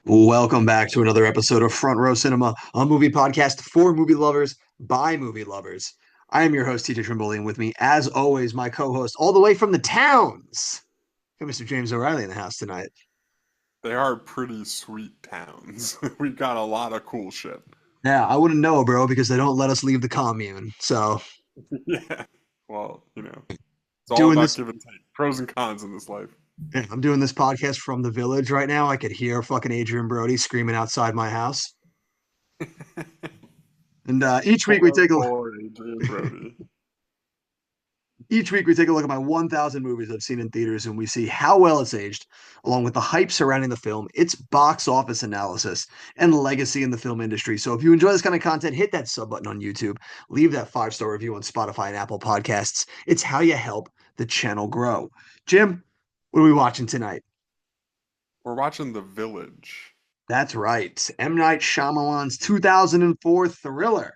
Welcome back to another episode of Front Row Cinema, a movie podcast for movie lovers by movie lovers. I am your host, TJ Trimboli, and with me, as always, my co-host, all the way from the towns, Mr. James O'Reilly in the house tonight. They are pretty sweet towns. We got a lot of cool shit. Yeah, I wouldn't know, bro, because they don't let us leave the commune. So, Yeah. Well, it's all doing about this, give and take. Pros and cons in this life. yeah, I'm doing this podcast from the village right now. I could hear fucking Adrian Brody screaming outside my house. And each week we Poor take a boy, Adrian Brody. Each week, we take a look at my 1,000 movies I've seen in theaters and we see how well it's aged, along with the hype surrounding the film, its box office analysis, and legacy in the film industry. So, if you enjoy this kind of content, hit that sub button on YouTube, leave that 5-star review on Spotify and Apple Podcasts. It's how you help the channel grow. Jim, what are we watching tonight? We're watching The Village. That's right. M. Night Shyamalan's 2004 thriller,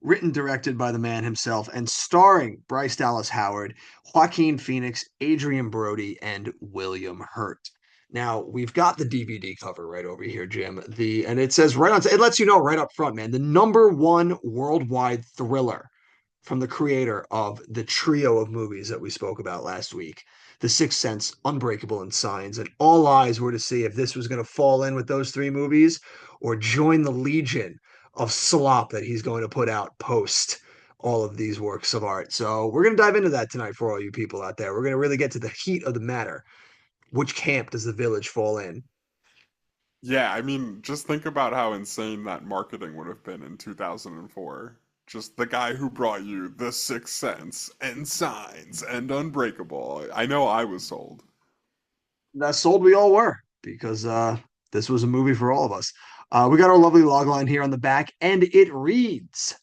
written directed by the man himself and starring Bryce Dallas Howard, Joaquin Phoenix, Adrian Brody, and William Hurt. Now, we've got the DVD cover right over here, Jim. And it says right on, it lets you know right up front, man, the number one worldwide thriller from the creator of the trio of movies that we spoke about last week. The Sixth Sense, Unbreakable, and Signs. And all eyes were to see if this was going to fall in with those three movies or join the legion of slop that he's going to put out post all of these works of art. So we're going to dive into that tonight for all you people out there. We're going to really get to the heat of the matter. Which camp does The Village fall in? Yeah, I mean, just think about how insane that marketing would have been in 2004. Just the guy who brought you The Sixth Sense and Signs and Unbreakable. I know I was sold. That sold we all were because this was a movie for all of us. We got our lovely log line here on the back, and it reads: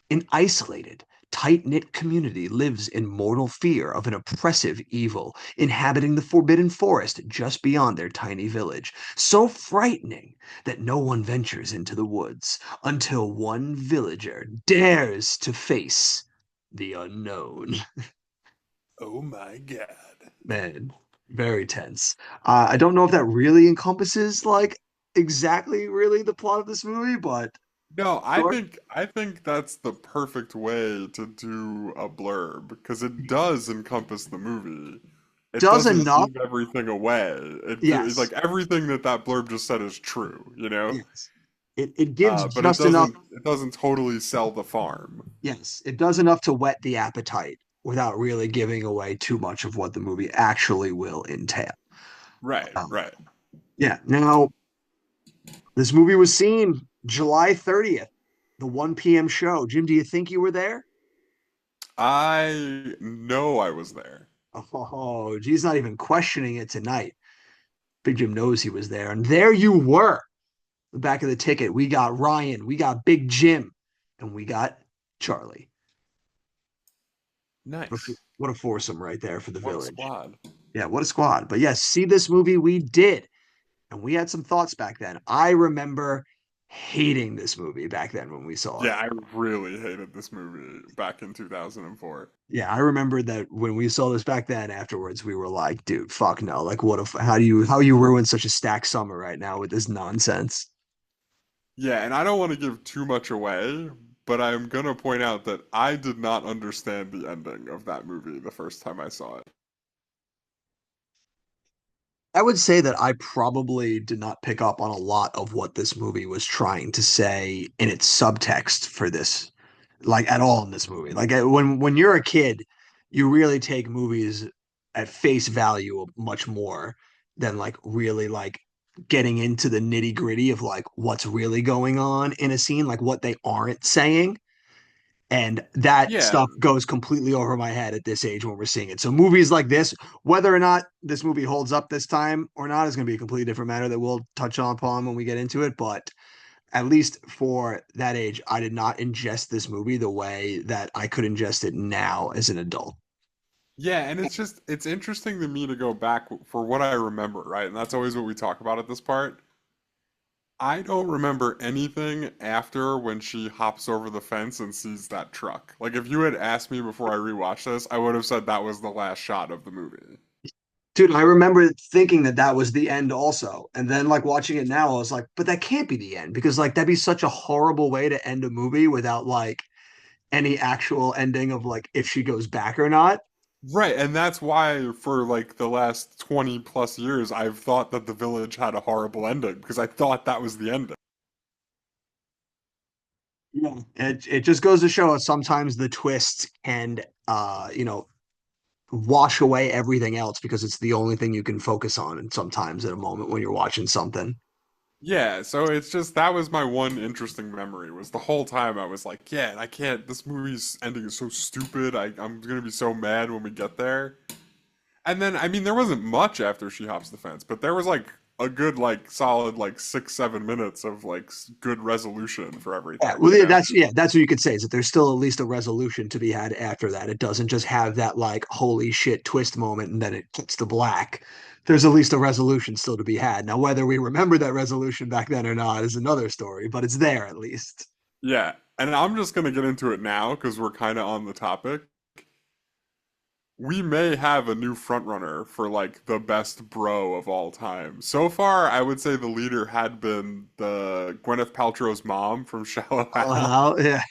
An isolated, tight knit community lives in mortal fear of an oppressive evil inhabiting the forbidden forest just beyond their tiny village, so frightening that no one ventures into the woods until one villager dares to face the unknown. Oh my God. Man, very tense. I don't know if that really encompasses like exactly really the plot of this movie, but No, I sure. think I think that's the perfect way to do a blurb because it does encompass the movie. It Does doesn't enough. give everything away. It's Yes. like everything that blurb just said is true, you know? Yes. It gives But it just enough. doesn't totally sell the farm. Yes, it does enough to whet the appetite without really giving away too much of what the movie actually will entail. Right, Um, right. yeah. Now, this movie was seen July 30th, the 1 p.m. show. Jim, do you think you were there? I know I was there. Oh, he's not even questioning it tonight. Big Jim knows he was there. And there you were. The back of the ticket, we got Ryan, we got Big Jim, and we got Charlie. Nice. What a foursome right there for the What a village. squad. Yeah, what a squad. But yes, see this movie we did. And we had some thoughts back then. I remember hating this movie back then when we saw it. Yeah, I really hated this movie back in 2004. Yeah, I remember that when we saw this back then afterwards, we were like, dude, fuck no. Like what if how you ruin such a stacked summer right now with this nonsense? Yeah, and I don't want to give too much away, but I'm gonna point out that I did not understand the ending of that movie the first time I saw it. I would say that I probably did not pick up on a lot of what this movie was trying to say in its subtext for this, like at all in this movie. Like when you're a kid, you really take movies at face value much more than like really like getting into the nitty gritty of like what's really going on in a scene, like what they aren't saying. And that Yeah, stuff goes completely over my head at this age when we're seeing it. So movies like this, whether or not this movie holds up this time or not, is going to be a completely different matter that we'll touch on upon when we get into it. But at least for that age, I did not ingest this movie the way that I could ingest it now as an adult. yeah, and it's interesting to me to go back for what I remember, right? And that's always what we talk about at this part. I don't remember anything after when she hops over the fence and sees that truck. Like if you had asked me before I rewatched this, I would have said that was the last shot of the movie. Dude, I remember thinking that that was the end also. And then like watching it now, I was like, but that can't be the end because like that'd be such a horrible way to end a movie without like any actual ending of like if she goes back or not. Right, and that's why for like the last 20 plus years I've thought that The Village had a horrible ending because I thought that was the ending. Yeah. It just goes to show us sometimes the twists can wash away everything else because it's the only thing you can focus on and sometimes at a moment when you're watching something. Yeah, so it's just that was my one interesting memory was the whole time I was like, yeah, I can't this movie's ending is so stupid. I'm gonna be so mad when we get there. And then I mean there wasn't much after she hops the fence, but there was like a good like solid like 6, 7 minutes of like good resolution for Yeah, everything, well, you know? yeah, that's what you could say is that there's still at least a resolution to be had after that. It doesn't just have that like holy shit twist moment and then it cuts to black. There's at least a resolution still to be had. Now, whether we remember that resolution back then or not is another story, but it's there at least. Yeah, and I'm just gonna get into it now because we're kind of on the topic. We may have a new frontrunner for like the best bro of all time. So far, I would say the leader had been the Gwyneth Paltrow's mom from Shallow Hal, Oh, yeah.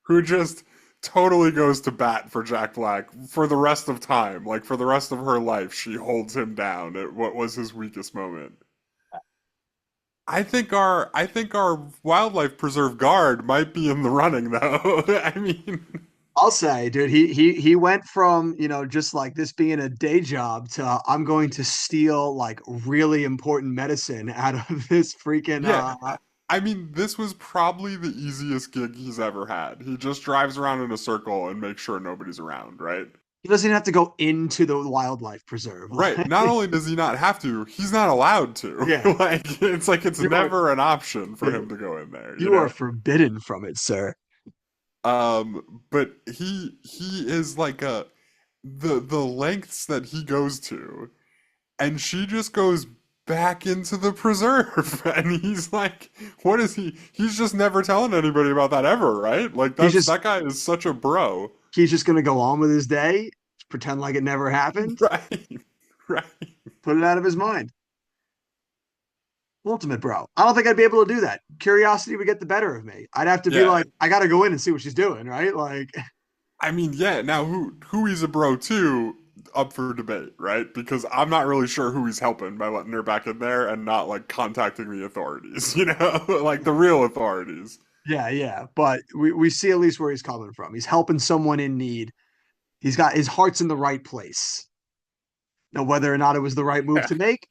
who just totally goes to bat for Jack Black for the rest of time. Like for the rest of her life, she holds him down at what was his weakest moment. I think our wildlife preserve guard might be in the running though. I mean, I'll say, dude, he went from, just like this being a day job to I'm going to steal like really important medicine out of this freaking yeah. I mean, this was probably the easiest gig he's ever had. He just drives around in a circle and makes sure nobody's around, right? he doesn't even have to go into the wildlife preserve. Right. Not only does he not have to, he's not allowed to. Yeah. Like it's You are never an option for him to go in there, you you are know? forbidden from it, sir. But he is like a the lengths that he goes to, and she just goes back into the preserve, and he's like, what is he? He's just never telling anybody about that ever, right? Like He's that's just that guy is such a bro. he's just gonna go on with his day, pretend like it never happened, Right. Right. put it out of his mind. Ultimate bro. I don't think I'd be able to do that. Curiosity would get the better of me. I'd have to be Yeah. like, I gotta go in and see what she's doing, right? Like, I mean, yeah, now who he's a bro to, up for debate, right? Because I'm not really sure who he's helping by letting her back in there and not like contacting the authorities, you know? Like the real authorities. yeah, yeah. But we see at least where he's coming from. He's helping someone in need. He's got his heart's in the right place. Now, whether or not it was the right move Yeah. to make,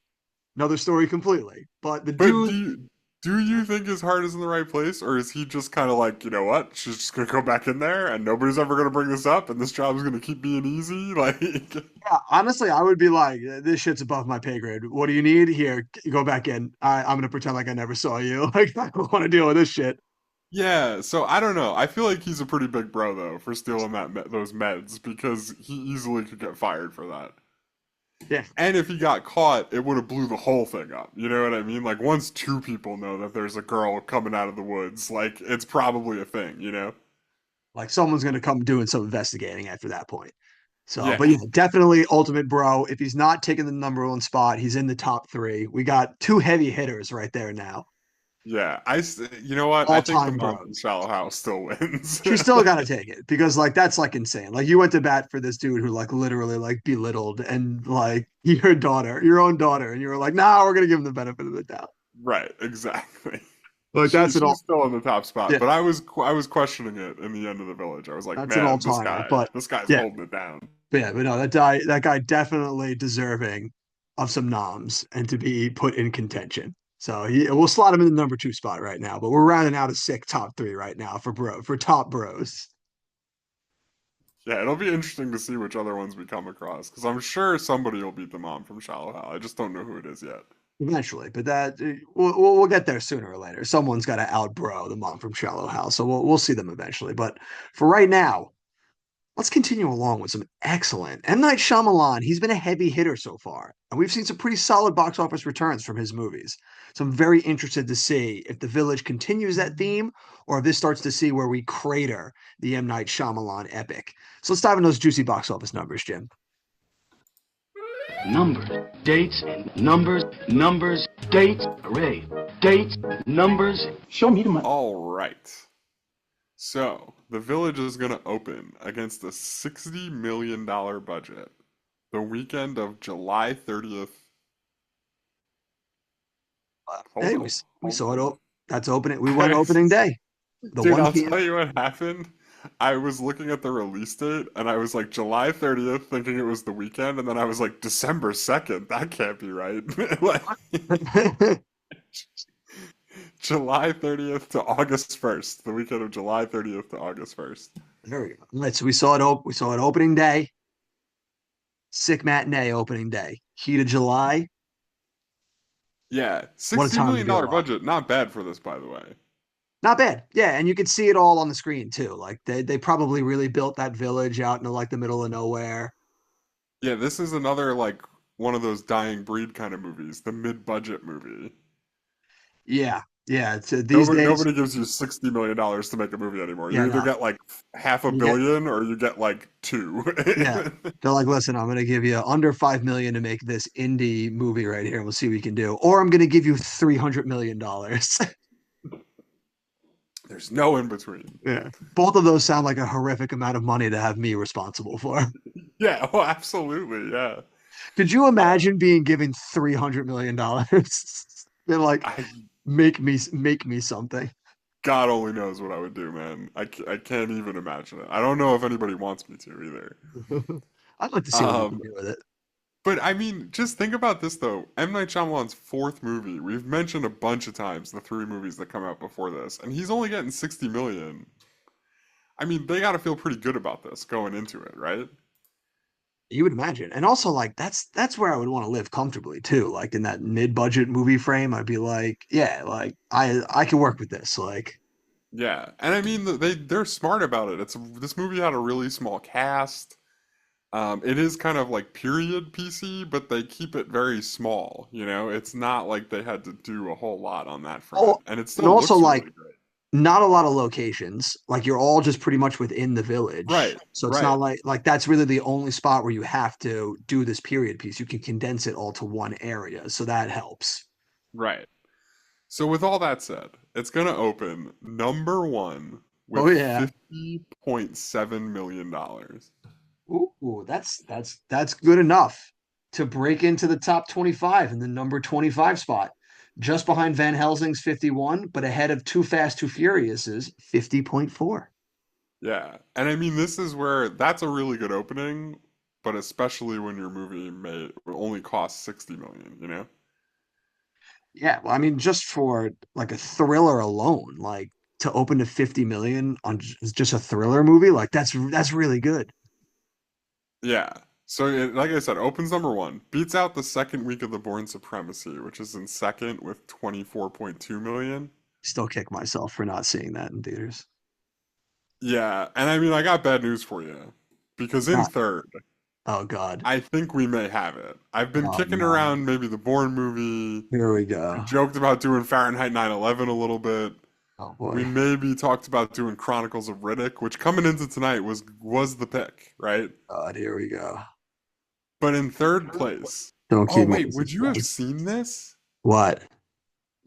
another story completely. But the But dude, do you think his heart is in the right place, or is he just kind of like, you know what? She's just gonna go back in there, and nobody's ever gonna bring this up, and this job is gonna keep being easy? Like, yeah, honestly, I would be like, this shit's above my pay grade. What do you need? Here, go back in. I'm gonna pretend like I never saw you. Like, I don't want to deal with this shit. yeah. So I don't know. I feel like he's a pretty big bro though for stealing those meds because he easily could get fired for that. Yeah, And if he got caught, it would have blew the whole thing up. You know what I mean? Like once two people know that there's a girl coming out of the woods, like it's probably a thing, you know? like someone's gonna come doing some investigating after that point. So, Yeah. but yeah, definitely ultimate bro. If he's not taking the number one spot, he's in the top three. We got two heavy hitters right there now, Yeah. You know what? I all think the time mom from bros. Shallow House still wins. She's still got to take it because like that's like insane. Like you went to bat for this dude who like literally like belittled and like your own daughter, and you were like, nah, we're gonna give him the benefit of the doubt. Right, exactly. Like that's an She's all, still in the top spot, yeah, but I was questioning it in the end of the village. I was like, that's an all man, timer. But this guy's yeah, holding it down. but no, that guy definitely deserving of some noms and to be put in contention. So we'll slot him in the number two spot right now. But we're rounding out a sick top three right now for top bros. Yeah, it'll be interesting to see which other ones we come across because I'm sure somebody will beat the mom from Shallow Hal. I just don't know who it is yet. Eventually, but that we'll get there sooner or later. Someone's got to outbro the mom from Shallow Hal, so we'll see them eventually. But for right now, let's continue along with some excellent M. Night Shyamalan. He's been a heavy hitter so far, and we've seen some pretty solid box office returns from his movies. So I'm very interested to see if The Village continues that theme, or if this starts to see where we crater the M. Night Shyamalan epic. So let's dive into those juicy box office numbers, Jim. numbers, dates, numbers, numbers, dates, array, dates, numbers. Show me the money. All right. So, The Village is going to open against a $60 million budget the weekend of July 30th. Hold Hey, on. we Hold saw it. on. That's opening. We went Okay. opening day, the Dude, 1 I'll p.m. tell you what happened. I was looking at the release date and I was like July 30th thinking it was the weekend and then I was like December 2nd. That can't be right. Like July 30th to August 1st. The weekend of July 30th to August 1st. There we go. Right, so we saw it opening day, sick matinee opening day, heat of July. Yeah, What a $60 time to million be dollar alive. budget. Not bad for this, by the way. Not bad. Yeah, and you could see it all on the screen too. Like they probably really built that village out into like the middle of nowhere. Yeah, this is another like one of those dying breed kind of movies, the mid-budget movie. Yeah, yeah. It's, these days, Nobody gives you $60 million to make a movie anymore. You yeah, either no. get like half a You get billion or you get like two. yeah. They're like, listen, I'm gonna give you under 5 million to make this indie movie right here, and we'll see what we can do. Or I'm gonna give you $300 million. There's no in between. Yeah. Both of those sound like a horrific amount of money to have me responsible for. Yeah, oh, absolutely, yeah. Could you Uh, imagine being given $300 million? They're like, I make me something. God only knows what I would do, man. I can't even imagine it. I don't know if anybody wants me to either. I'd like to see what you can Um, do with it. But I mean, just think about this though. M. Night Shyamalan's fourth movie. We've mentioned a bunch of times the three movies that come out before this, and he's only getting 60 million. I mean, they got to feel pretty good about this going into it, right? You would imagine. And also like that's where I would want to live comfortably too. Like in that mid-budget movie frame, I'd be like, yeah, like I can work with this. Like, Yeah, and I mean they're smart about it. This movie had a really small cast. It is kind of like period PC, but they keep it very small. You know, it's not like they had to do a whole lot on that oh, front, and it and still also looks like really great. not a lot of locations. Like you're all just pretty much within the village. Right, So it's not right, like that's really the only spot where you have to do this period piece. You can condense it all to one area. So that helps. right. So with all that said, it's gonna open number one Oh with yeah. $50.7 million. Ooh, that's good enough to break into the top 25 in the number 25 spot. Just behind Van Helsing's 51, but ahead of Too Fast, Too Furious's 50.4. Yeah, and I mean this is where that's a really good opening, but especially when your movie may only cost 60 million, you know? Yeah, well, I mean, just for like a thriller alone, like to open to 50 million on just a thriller movie, like that's really good. Yeah. So like I said, opens number one, beats out the second week of The Bourne Supremacy, which is in second with 24.2 million. Still kick myself for not seeing that in theaters. Yeah, and I mean I got bad news for you because in Not, third oh God. I think we may have it. I've been Oh kicking no. around maybe the Bourne movie. Here we We go. joked about doing Fahrenheit 9/11 a little bit. Oh We boy. maybe talked about doing Chronicles of Riddick, which coming into tonight was the pick, right? God, here we go. But in third place. Don't Oh keep me wait, in would you have suspense. seen this? What?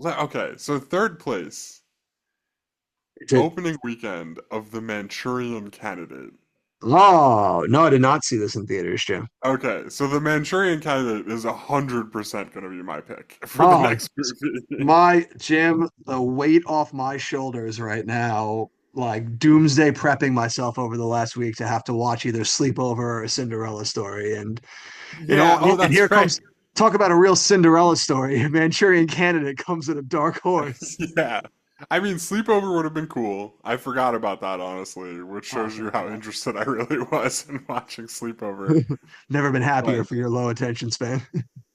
Okay, so third place, Is it? opening weekend of The Manchurian Candidate. Oh, no, I did not see this in theaters, Jim. Okay, so The Manchurian Candidate is 100% going to be my pick for the Oh, next movie. my Jim, the weight off my shoulders right now, like doomsday prepping myself over the last week to have to watch either Sleepover or a Cinderella story. And Yeah, oh, and that's here right. comes talk about a real Cinderella story. Manchurian Candidate comes at a dark horse. Yeah. I mean, Sleepover would have been cool. I forgot about that, honestly, which shows Oh you how God. interested I really was in watching Sleepover. Never been happier But for your low attention span.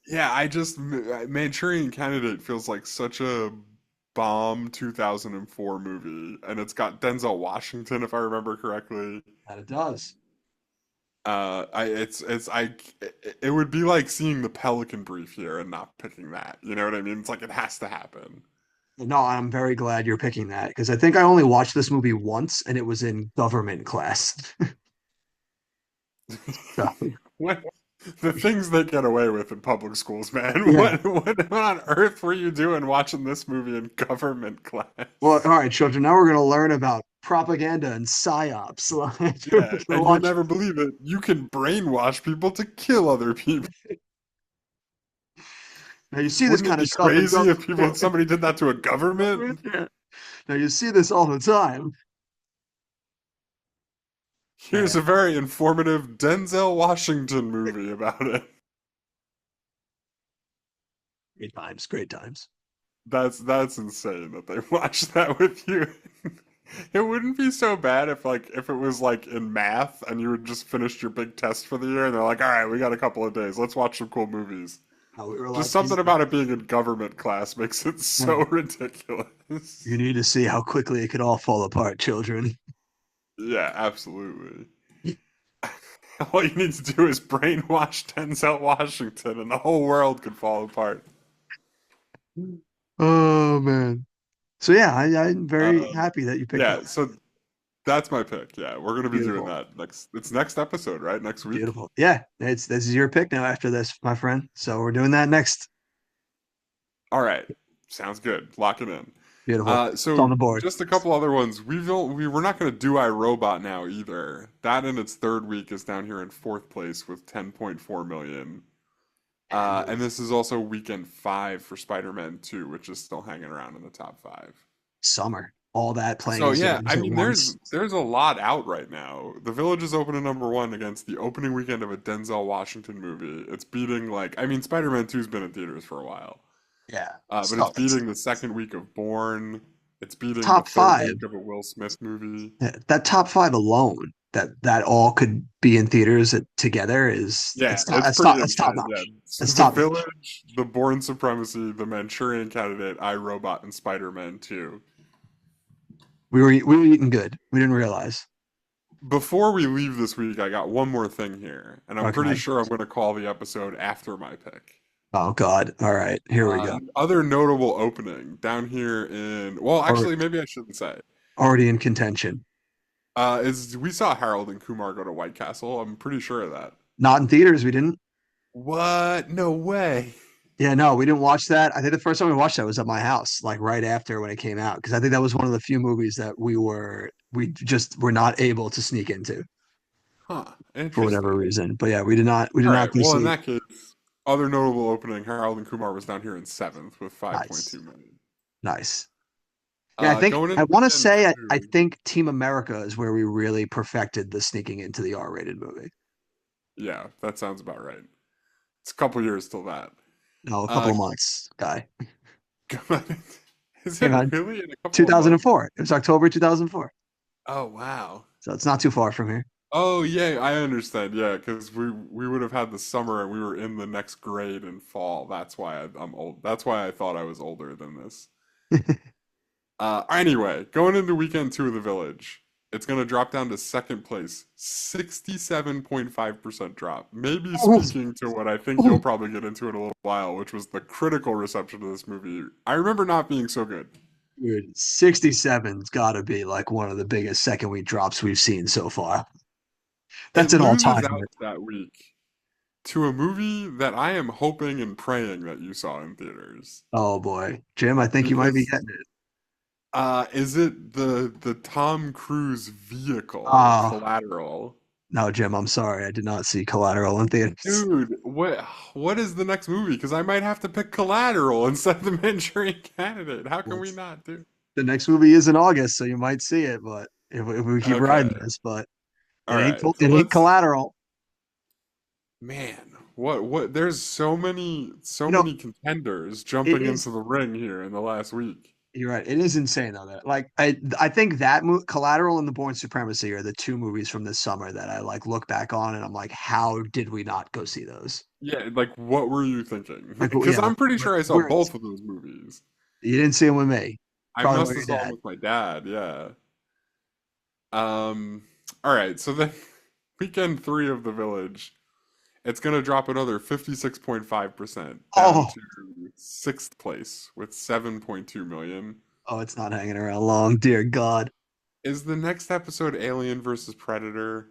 yeah, Manchurian Candidate feels like such a bomb 2004 movie, and it's got Denzel Washington, if I remember correctly. That it does. It would be like seeing the Pelican Brief here and not picking that. You know what I mean? It's like it has to happen. No, I'm very glad you're picking that because I think I only watched this movie once and it was in government class. So, What? The things they get away with in public schools, man. Yeah. What on earth were you doing watching this movie in government Well, class? all right, children. Now we're gonna learn about propaganda and psyops. Like, we're Yeah, gonna and you'll watch. never believe it. You can brainwash people to kill other people. Now you see this Wouldn't it kind of be stuff in crazy if government. somebody did that to a government? Yeah. Now you see this all the time. Here's Man, a very informative Denzel Washington movie about it. great times, great times. That's insane that they watched that with you. It wouldn't be so bad if it was like in math and you had just finished your big test for the year and they're like, all right, we got a couple of days. Let's watch some cool movies. How we were Just like, something about it being in government class makes it so you ridiculous. need to see how quickly it could all fall apart, children. Yeah, absolutely. All you need to do is brainwash Denzel Washington and the whole world could fall apart. Oh man. So yeah, I'm very Um, happy that you picked that. yeah, so that's my pick. Yeah, we're gonna be doing Beautiful. that next. It's next episode, right? Next week. Beautiful. Yeah, it's this is your pick now after this, my friend. So we're doing that next. All right, sounds good. Lock it in. Beautiful. It's on So the board. just a couple other ones. We're not gonna do iRobot now either. That in its third week is down here in fourth place with 10.4 million. And this is also weekend five for Spider-Man 2, which is still hanging around in the top five. Summer. All that playing So in yeah, cinemas I at mean, there's once. there's a lot out right now. The Village is opening number one against the opening weekend of a Denzel Washington movie. It's beating I mean, Spider-Man 2's been in theaters for a while, Yeah. but it's So it's beating the second week of Born. It's beating the top third five. week of a Will Smith movie. Yeah, that top five alone, that all could be in theaters together is Yeah, it's top it's pretty that's top insane. Yeah, notch. so That's The top notch. Village, The Born Supremacy, The Manchurian Candidate, iRobot, and Spider-Man 2. We were eating good. We didn't realize. Before we leave this week, I got one more thing here, and I'm pretty Okay. sure I'm going to call the episode after my pick. Oh God. All right. Here we go. Other notable opening down here well, Or actually, maybe I shouldn't say. already in contention. Is we saw Harold and Kumar go to White Castle. I'm pretty sure of that. Not in theaters. We didn't. What? No way. Yeah, no, we didn't watch that. I think the first time we watched that was at my house, like right after when it came out, because I think that was one of the few movies that we just were not able to sneak into Huh. for whatever Interesting. reason. But yeah, we did All not right. go Well, in see. that case, other notable opening, Harold and Kumar was down here in seventh with Nice, 5.2 million. nice. Yeah, Going I into want to weekend say I two. think Team America is where we really perfected the sneaking into the R-rated movie. Yeah, that sounds about right. It's a couple years till that. No, a couple Uh, of months, guy. is it Came out really in a couple of months? 2004. It was October 2004, Oh, wow. so it's not too far from here. Oh yeah, I understand. Yeah, because we would have had the summer and we were in the next grade in fall. That's why I'm old. That's why I thought I was older than this. Anyway, going into weekend two of the Village, it's gonna drop down to second place, 67.5% drop. Maybe speaking to what I think you'll probably get into in a little while, which was the critical reception of this movie. I remember not being so good. Dude, 67's got to be like one of the biggest second week drops we've seen so far. It That's an loses all-time out hit. that week to a movie that I am hoping and praying that you saw in theaters. Oh boy, Jim, I think you might be Because getting it. is it the Tom Cruise vehicle, Oh Collateral? no, Jim, I'm sorry, I did not see Collateral in theaters. Dude, what is the next movie? Because I might have to pick Collateral instead of the Manchurian Candidate. How can Well, we not do? the next movie is in August, so you might see it, but if we keep riding Okay. this, but All right. So it ain't let's Collateral. man, what there's so You know, many contenders it jumping is. into the ring here in the last week. You're right. It is insane though. That like I think Collateral and The Born Supremacy are the two movies from this summer that I like look back on and I'm like, how did we not go see those? Yeah, like what were you thinking? Like, Because yeah, I'm pretty sure I saw where both of those movies. you didn't see them with me. I Probably must with have your saw them dad. with my dad, yeah. All right, so then weekend three of The Village, it's gonna drop another 56.5% down Oh, to sixth place with 7.2 million. oh, it's not hanging around long. Dear God. Is the next episode Alien versus Predator?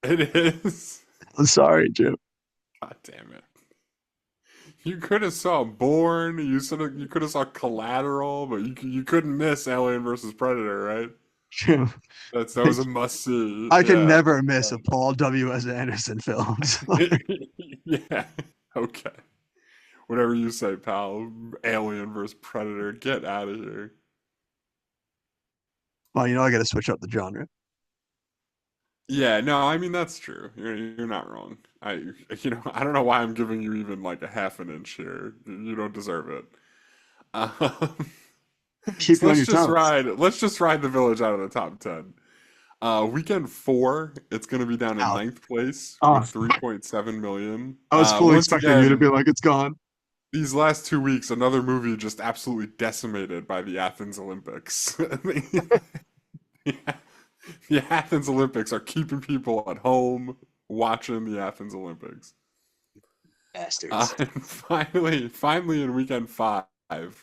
It is. I'm sorry, Jim. God damn it. You could have saw Born. You could have saw Collateral, but you couldn't miss Alien versus Predator, right? Jim, That was a must see. I can Yeah. never miss a Paul W.S. Anderson film. Yeah. Okay. Whatever you say, pal. Alien versus Predator. Get out of here. Well, I got to switch up the genre. Yeah, no, I mean that's true. You're not wrong. I don't know why I'm giving you even like a half an inch here. You don't deserve it. Um, Keep so you on your toes. let's just ride the village out of the top 10. Weekend four, it's gonna be down in Ow. ninth place Oh, with 3.7 million. I was fully Once expecting you to be again, like, it's gone. these last 2 weeks, another movie just absolutely decimated by the Athens Olympics. Yeah. The Athens Olympics are keeping people at home watching the Athens Olympics. Bastards. And finally in weekend five, the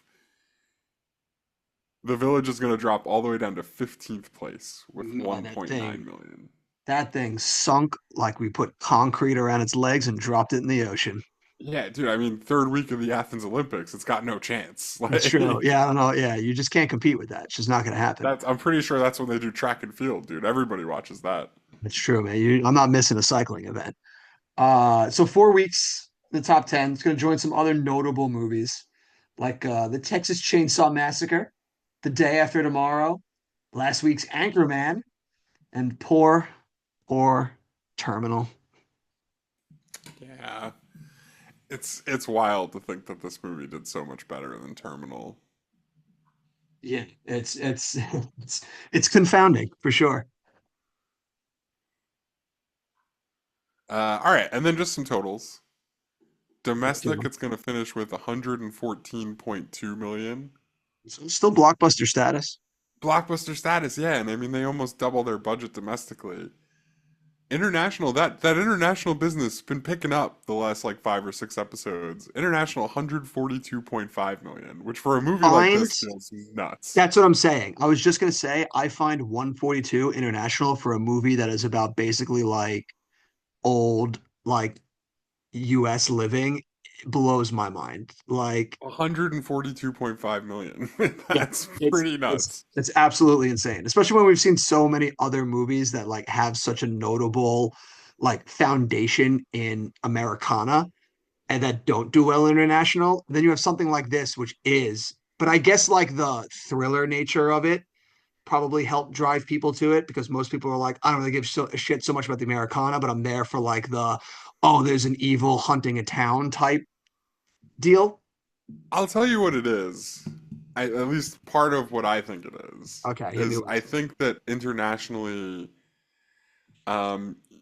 village is going to drop all the way down to 15th place with Man, 1.9 million. that thing sunk like we put concrete around its legs and dropped it in the ocean. Yeah, dude, I mean, third week of the Athens Olympics, it's got no chance. That's Like, true. Yeah, I don't know. Yeah, you just can't compete with that. It's just not going to happen. I'm pretty sure that's when they do track and field, dude. Everybody watches that. It's true, man. I'm not missing a cycling event. So 4 weeks, the top 10. It's going to join some other notable movies like the Texas Chainsaw Massacre, The Day After Tomorrow, last week's Anchorman, and poor Terminal. Yeah. It's wild to think that this movie did so much better than Terminal. Yeah, it's confounding for sure. All right, and then just some totals. Okay. Domestic, it's going to finish with 114.2 million. So it's still blockbuster status. Blockbuster status, yeah, and I mean they almost double their budget domestically. International, that international business been picking up the last like 5 or 6 episodes. International 142.5 million, which for a movie like Find this feels nuts. That's what I'm saying. I was just gonna say I find 142 international for a movie that is about basically like old like US living blows my mind. Like 142.5 million. yeah, That's pretty nuts. it's absolutely insane, especially when we've seen so many other movies that like have such a notable like foundation in Americana and that don't do well international. Then you have something like this, which is, but I guess like the thriller nature of it probably helped drive people to it because most people are like, I don't really give a shit so much about the Americana, but I'm there for like oh, there's an evil hunting a town type deal. I'll tell you what it is. At least part of what I think it Okay, hit me is with I it. think that internationally,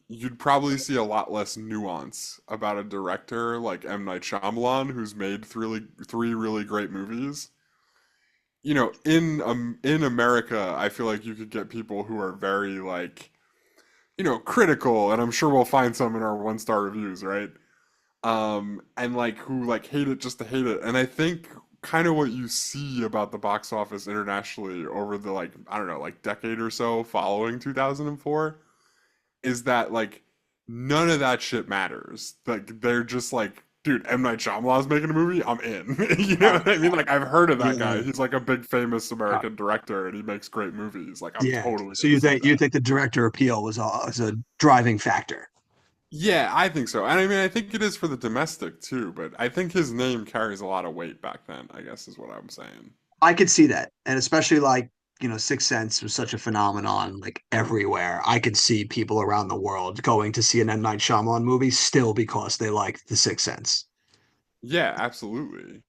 you'd probably see a lot less nuance about a director like M. Night Shyamalan, who's made three really great movies. In America, I feel like you could get people who are very like, critical, and I'm sure we'll find some in our 1-star reviews, right? And like who like hate it just to hate it. And I think kind of what you see about the box office internationally over the like, I don't know, like decade or so following 2004 is that like none of that shit matters. Like they're just like, dude, M. Night Shyamalan's making a movie, I'm in. You know what I mean? Like I've heard of that Yeah. guy. He's like a big famous American director and he makes great movies. Like I'm Yeah. totally So gonna see you that. think the director appeal was a driving factor? Yeah, I think so. And I mean, I think it is for the domestic too, but I think his name carries a lot of weight back then, I guess is what I'm saying. I could see that, and especially like Sixth Sense was such a phenomenon like everywhere. I could see people around the world going to see an M Night Shyamalan movie still because they like The Sixth Sense. Yeah, absolutely.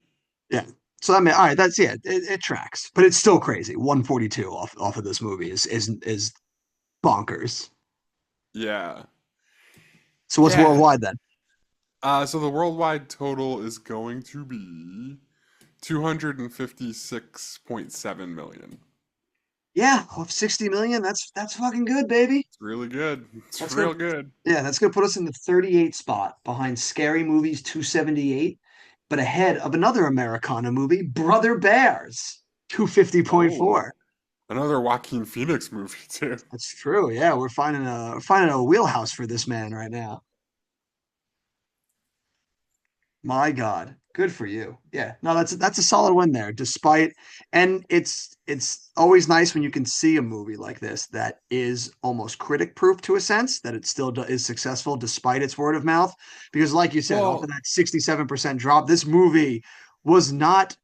Yeah. So I mean, all right, that's it tracks, but it's still crazy. 142 off of this movie is bonkers. Yeah. So what's Yeah. worldwide then? So the worldwide total is going to be 256.7 million. Yeah, off 60 million. That's fucking good, baby. It's really good. It's That's real gonna good. Yeah, that's gonna put us in the 38 spot behind Scary Movie's 278, but ahead of another Americana movie, Brother Bears, Oh, 250.4. Another Joaquin Phoenix movie too. That's true. Yeah, we're finding a wheelhouse for this man right now. My God, good for you. Yeah, no, that's a solid win there. Despite, and it's always nice when you can see a movie like this that is almost critic proof to a sense that it still is successful despite its word of mouth. Because, like you said, off of Well, that 67% drop, this movie was not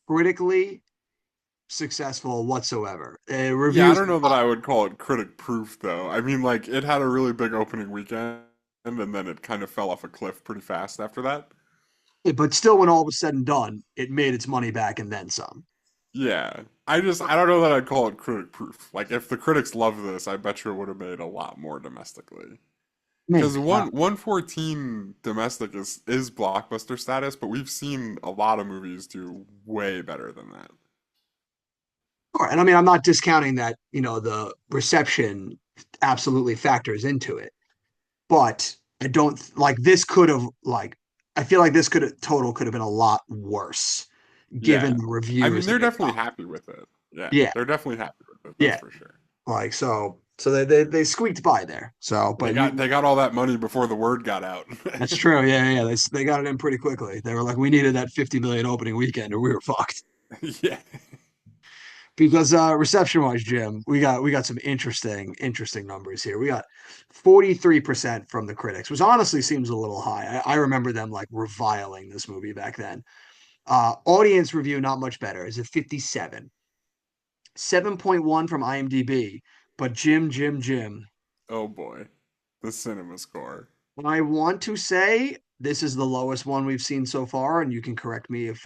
critically successful whatsoever. yeah, I Reviews, don't know that I would call it critic proof though. I mean, like it had a really big opening weekend, and then it kind of fell off a cliff pretty fast after that. but still, when all was said and done, it made its money back and then some. Yeah, I don't know that I'd call it critic proof. Like if the critics loved this, I bet you it would have made a lot more domestically. Because Maybe. 114 domestic is blockbuster status, but we've seen a lot of movies do way better than that. Sure. And I mean, I'm not discounting that, the reception absolutely factors into it, but I don't like this could have I feel like this could have been a lot worse given Yeah. the I mean, reviews they're that it definitely got. happy with it. Yeah, Yeah, they're definitely happy with it. That's yeah. for sure. So they squeaked by there. So, They but got all that money before the word got out. that's true. Yeah, yeah. They got it in pretty quickly. They were like, we needed that 50 million opening weekend or we were fucked. Yeah. Because reception wise, Jim, we got some interesting numbers here. We got 43% from the critics, which honestly seems a little high. I remember them like reviling this movie back then. Audience review not much better is at 57. 7.1 from IMDb. But Jim, Oh boy. The cinema score. I want to say this is the lowest one we've seen so far, and you can correct me if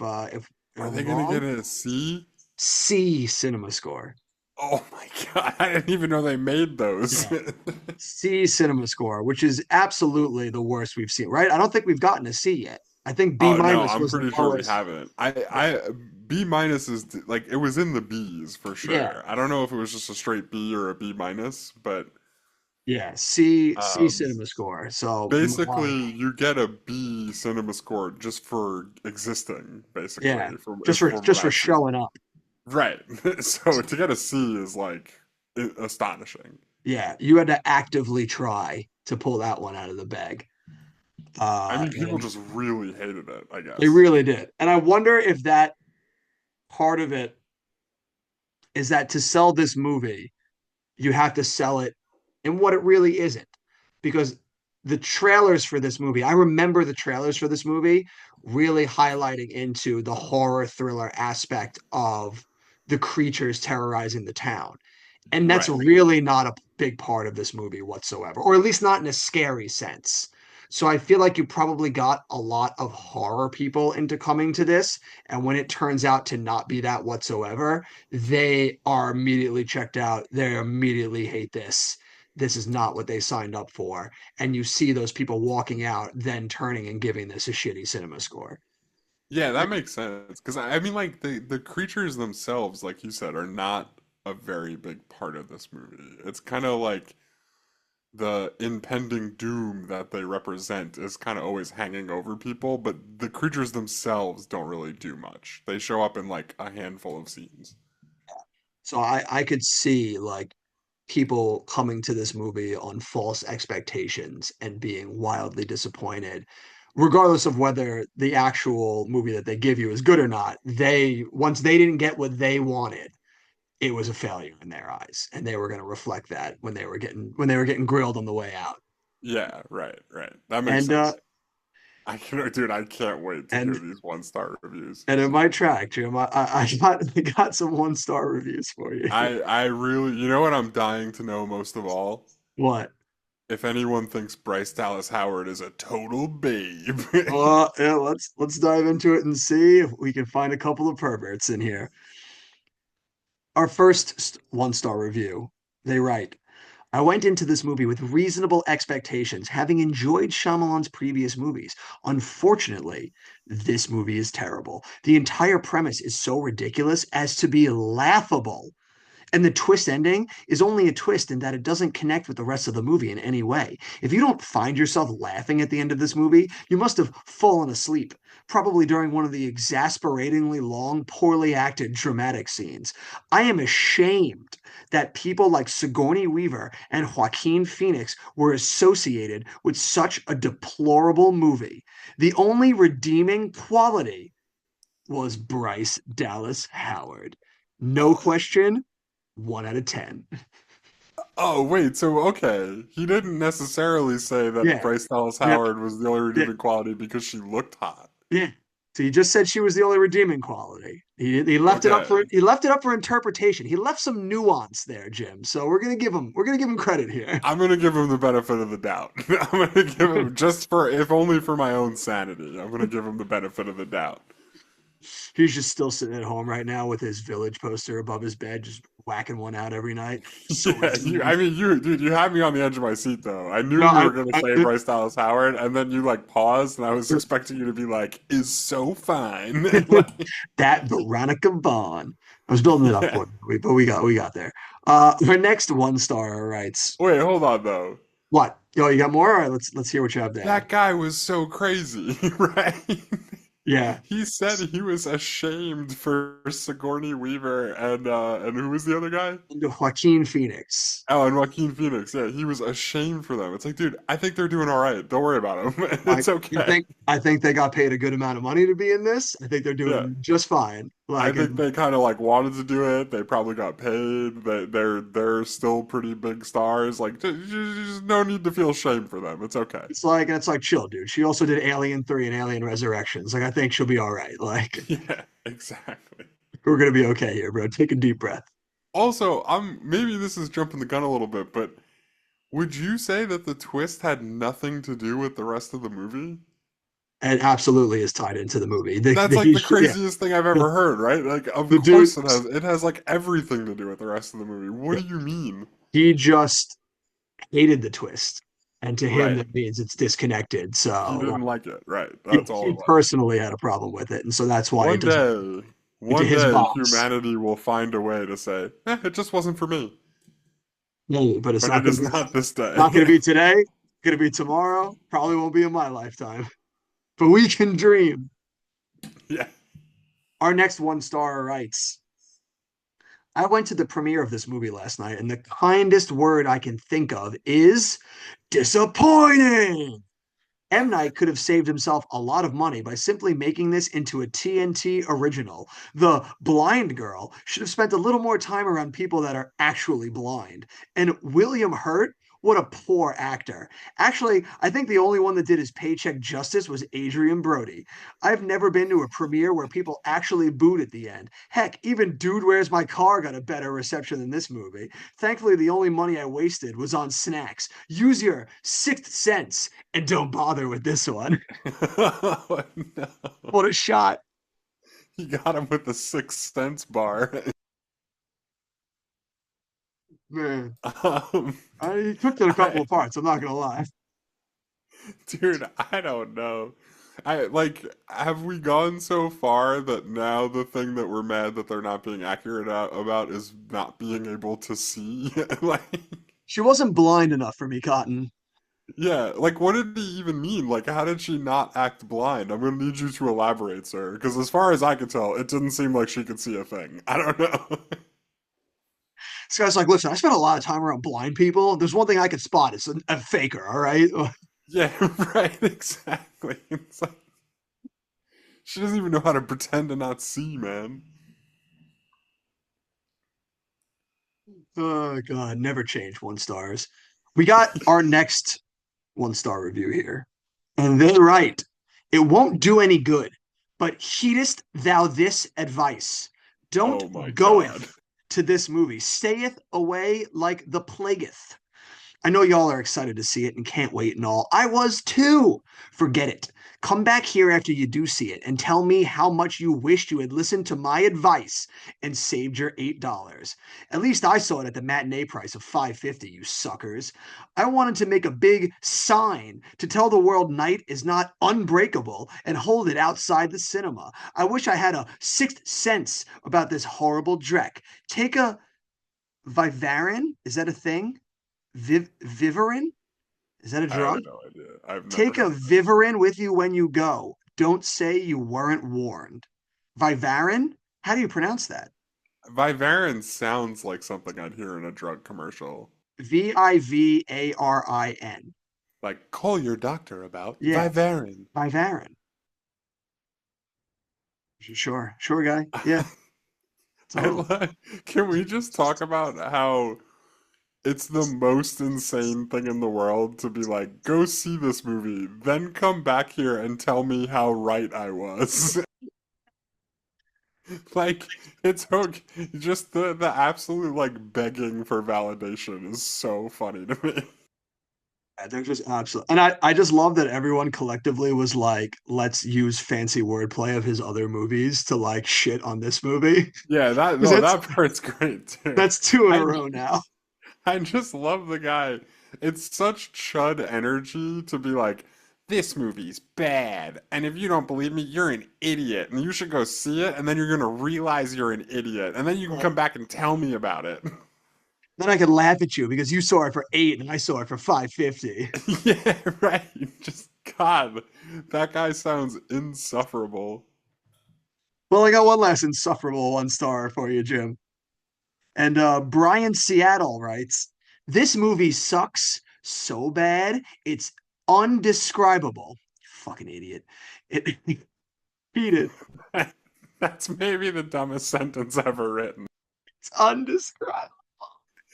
Are they I'm gonna wrong. get a C? C cinema score. Oh my God. I didn't even know they made those. Yeah. C cinema score, which is absolutely the worst we've seen, right? I don't think we've gotten a C yet. I think B Oh no, minus I'm was the pretty sure we lowest. haven't. Yeah. B minus is like it was in the B's for Yeah. sure. I don't know if it was just a straight B or a B minus, but Yeah. C um, cinema score. So basically you get a B cinema score just for existing, yeah. basically, Just for from what just for I've seen. showing up. Right. So to get a C is like astonishing. Yeah. You had to actively try to pull that one out of the bag. I mean, people And just really hated it, I they guess. really did. And I wonder if that part of it is that to sell this movie, you have to sell it in what it really isn't. Because the trailers for this movie, I remember the trailers for this movie really highlighting into the horror thriller aspect of the creatures terrorizing the town. And that's Right. really not a big part of this movie whatsoever, or at least not in a scary sense. So I feel like you probably got a lot of horror people into coming to this. And when it turns out to not be that whatsoever, they are immediately checked out. They immediately hate this. This is not what they signed up for. And you see those people walking out, then turning and giving this a shitty cinema score. Yeah, that makes sense. Because I mean, like the creatures themselves, like you said, are not a very big part of this movie. It's kind of like the impending doom that they represent is kind of always hanging over people, but the creatures themselves don't really do much. They show up in like a handful of scenes. So I could see like people coming to this movie on false expectations and being wildly disappointed, regardless of whether the actual movie that they give you is good or not. They once they didn't get what they wanted, it was a failure in their eyes, and they were going to reflect that when they were getting grilled on the way out. Yeah, right, right. That makes And sense. Dude, I can't wait to hear and these 1-star reviews. and in my track, Jim, I got some 1-star reviews for you. I really, you know what I'm dying to know most of all? What? If anyone thinks Bryce Dallas Howard is a total babe. Yeah, let's dive into it and see if we can find a couple of perverts in here. Our first 1-star review. They write, I went into this movie with reasonable expectations, having enjoyed Shyamalan's previous movies. Unfortunately, this movie is terrible. The entire premise is so ridiculous as to be laughable. And the twist ending is only a twist in that it doesn't connect with the rest of the movie in any way. If you don't find yourself laughing at the end of this movie, you must have fallen asleep, probably during one of the exasperatingly long, poorly acted dramatic scenes. I am ashamed that people like Sigourney Weaver and Joaquin Phoenix were associated with such a deplorable movie. The only redeeming quality was Bryce Dallas Howard. No question, 1 out of 10. Oh, wait, so okay. He didn't necessarily say that Yeah, Bryce Dallas yeah, Howard was the only yeah, redeeming quality because she looked hot. yeah. So he just said she was the only redeeming quality. He left it up for Okay. interpretation. He left some nuance there, Jim. So we're gonna give him credit here. I'm gonna give him the benefit of the doubt. I'm gonna give him just for if only for my own sanity. I'm gonna give him the benefit of the doubt. He's just still sitting at home right now with his village poster above his bed, just whacking one out every night. So Yeah, I redeeming. mean, dude, you had me on the edge of my seat though. I knew No, you were gonna say I Bryce Dallas Howard, and then you like paused, and I was expecting you to be like, "Is so fine." And, like, that Veronica Vaughn. I was building it up yeah. for you, but we got there. Our next one star writes, Wait, hold on though. "What? Yo, you got more? All right, let's hear what you have to add." That guy was so crazy, right? Yeah, He said he was ashamed for Sigourney Weaver and who was the other guy? and Joaquin Phoenix. Oh, and Joaquin Phoenix. Yeah, he was ashamed for them. It's like, dude, I think they're doing all right. Don't worry about them. Like, It's okay. I think they got paid a good amount of money to be in this. I think they're Yeah. doing just fine. I Like, think and they kind of like wanted to do it. They probably got paid. They're still pretty big stars. Like, just no need to feel shame for them. It's okay. it's like chill, dude. She also did Alien 3 and Alien Resurrections. Like, I think she'll be all right. Like, Yeah, exactly. we're gonna be okay here, bro. Take a deep breath. Also, I'm maybe this is jumping the gun a little bit, but would you say that the twist had nothing to do with the rest of the movie? And absolutely is tied into the movie. That's like the Yeah, craziest thing I've the, ever heard, right? Like, of the dude, course it has like everything to do with the rest of the movie. What do you mean? he just hated the twist, and to him Right. that means it's disconnected. He So didn't like it, right? he, That's all he it was. personally had a problem with it, and so that's why it One doesn't day, into one his day, box. humanity will find a way to say, it just wasn't for me. Yeah, but But it is not this not day. gonna be today. Gonna be tomorrow. Probably won't be in my lifetime. But we can dream. Yeah. Our next one star writes, I went to the premiere of this movie last night, and the kindest word I can think of is disappointing. M. Night could have saved himself a lot of money by simply making this into a TNT original. The blind girl should have spent a little more time around people that are actually blind. And William Hurt, what a poor actor. Actually, I think the only one that did his paycheck justice was Adrian Brody. I've never been to a premiere where people actually booed at the end. Heck, even Dude Where's My Car got a better reception than this movie. Thankfully, the only money I wasted was on snacks. Use your sixth sense and don't bother with this one. Oh, no. What a shot. He got him with the Sixth Sense bar. Man, Um, he took it a couple I, of parts. I'm not going to lie. dude, I don't know. I like, have we gone so far that now the thing that we're mad that they're not being accurate about is not being able to see? Like, She wasn't blind enough for me, Cotton. yeah, like what did he even mean? Like, how did she not act blind? I'm gonna need you to elaborate, sir, because as far as I could tell, it didn't seem like she could see a thing. I don't know. This guy's like, listen, I spent a lot of time around blind people. There's one thing I can spot. It's a faker, all right? Yeah, right, exactly. It's like she doesn't even know how to pretend to not see, man. Oh, God, never change 1 stars. We got our next 1 star review here. And they're right. It won't do any good, but heedest thou this advice. Oh my Don't God. goeth to this movie. Stayeth away like the plagueth. I know y'all are excited to see it and can't wait and all. I was too. Forget it. Come back here after you do see it and tell me how much you wished you had listened to my advice and saved your $8. At least I saw it at the matinee price of $5.50, you suckers. I wanted to make a big sign to tell the world Night is not unbreakable and hold it outside the cinema. I wish I had a sixth sense about this horrible dreck. Take a Vivarin? Is that a thing? Vivarin? Is that a I have drug? no idea. I've never Take a heard of it. Vivarin with you when you go. Don't say you weren't warned. Vivarin? How do you pronounce that? Vivarin sounds like something I'd hear in a drug commercial. Vivarin. Like, call your doctor about Yeah, Vivarin. Vivarin. Sure, sure, guy. Yeah, I totally. like, can we just talk about how it's the most insane thing in the world to be like, go see this movie, then come back here and tell me how right I was. Like, it's okay. Just the absolute like begging for validation is so funny to me. Yeah, they're just absolute. And I just love that everyone collectively was like, let's use fancy wordplay of his other movies to like shit on this movie. Yeah, that Because no, that part's great too. that's two in a I row now. I just love the guy. It's such chud energy to be like, this movie's bad, and if you don't believe me, you're an idiot, and you should go see it, and then you're gonna realize you're an idiot, and then you can come back and tell me about it. Then I could laugh at you because you saw it for 8 and I saw it for 550. Yeah, right. Just God, that guy sounds insufferable. Well, I got one last insufferable 1 star for you, Jim. And Brian Seattle writes, this movie sucks so bad, it's undescribable. Fucking idiot. It beat it. That's maybe the dumbest sentence ever written. It's undescribable.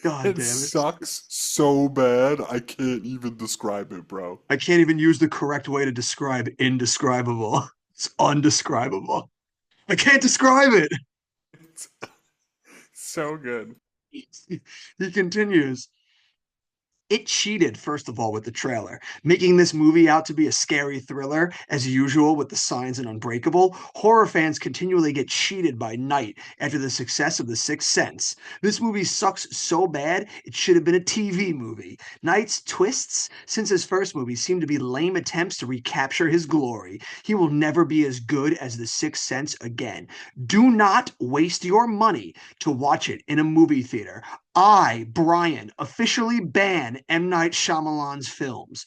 God It damn it. sucks so bad, I can't even describe it, bro. I can't even use the correct way to describe indescribable. It's undescribable. I can't describe it. It's so good. He continues. It cheated, first of all, with the trailer, making this movie out to be a scary thriller, as usual with the signs in Unbreakable. Horror fans continually get cheated by Night after the success of The Sixth Sense. This movie sucks so bad, it should have been a TV movie. Night's twists, since his first movie, seem to be lame attempts to recapture his glory. He will never be as good as The Sixth Sense again. Do not waste your money to watch it in a movie theater. I, Brian, officially ban M. Night Shyamalan's films.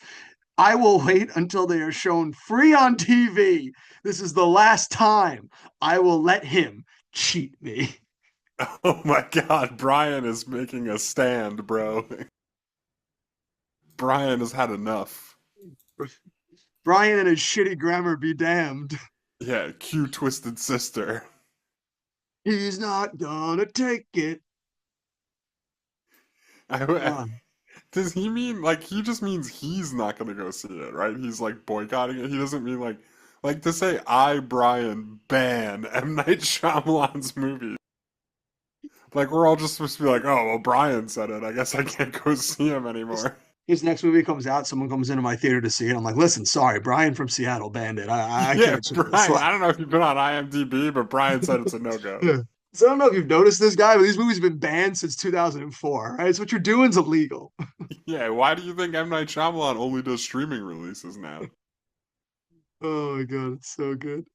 I will wait until they are shown free on TV. This is the last time I will let him cheat me. Oh my God, Brian is making a stand, bro. Brian has had enough. Brian and his shitty grammar be damned. Yeah, cue Twisted Sister. He's not gonna take it. I, does he mean like he just means he's not gonna go see it, right? He's like boycotting it. He doesn't mean like to say I, Brian, ban M. Night Shyamalan's movie. Like we're all just supposed to be like, oh well, Brian said it. I guess I can't go see him anymore. His next movie comes out, someone comes into my theater to see it. I'm like, listen, sorry, Brian from Seattle banned it. I Yeah, can't show this. Brian. I don't know if you've been on IMDb, but Brian said it's a no-go. Yeah. So I don't know if you've noticed this guy, but these movies have been banned since 2004. Right? So what you're doing is illegal. Yeah, why do you think M. Night Shyamalan only does streaming releases now? Oh my god, it's so good.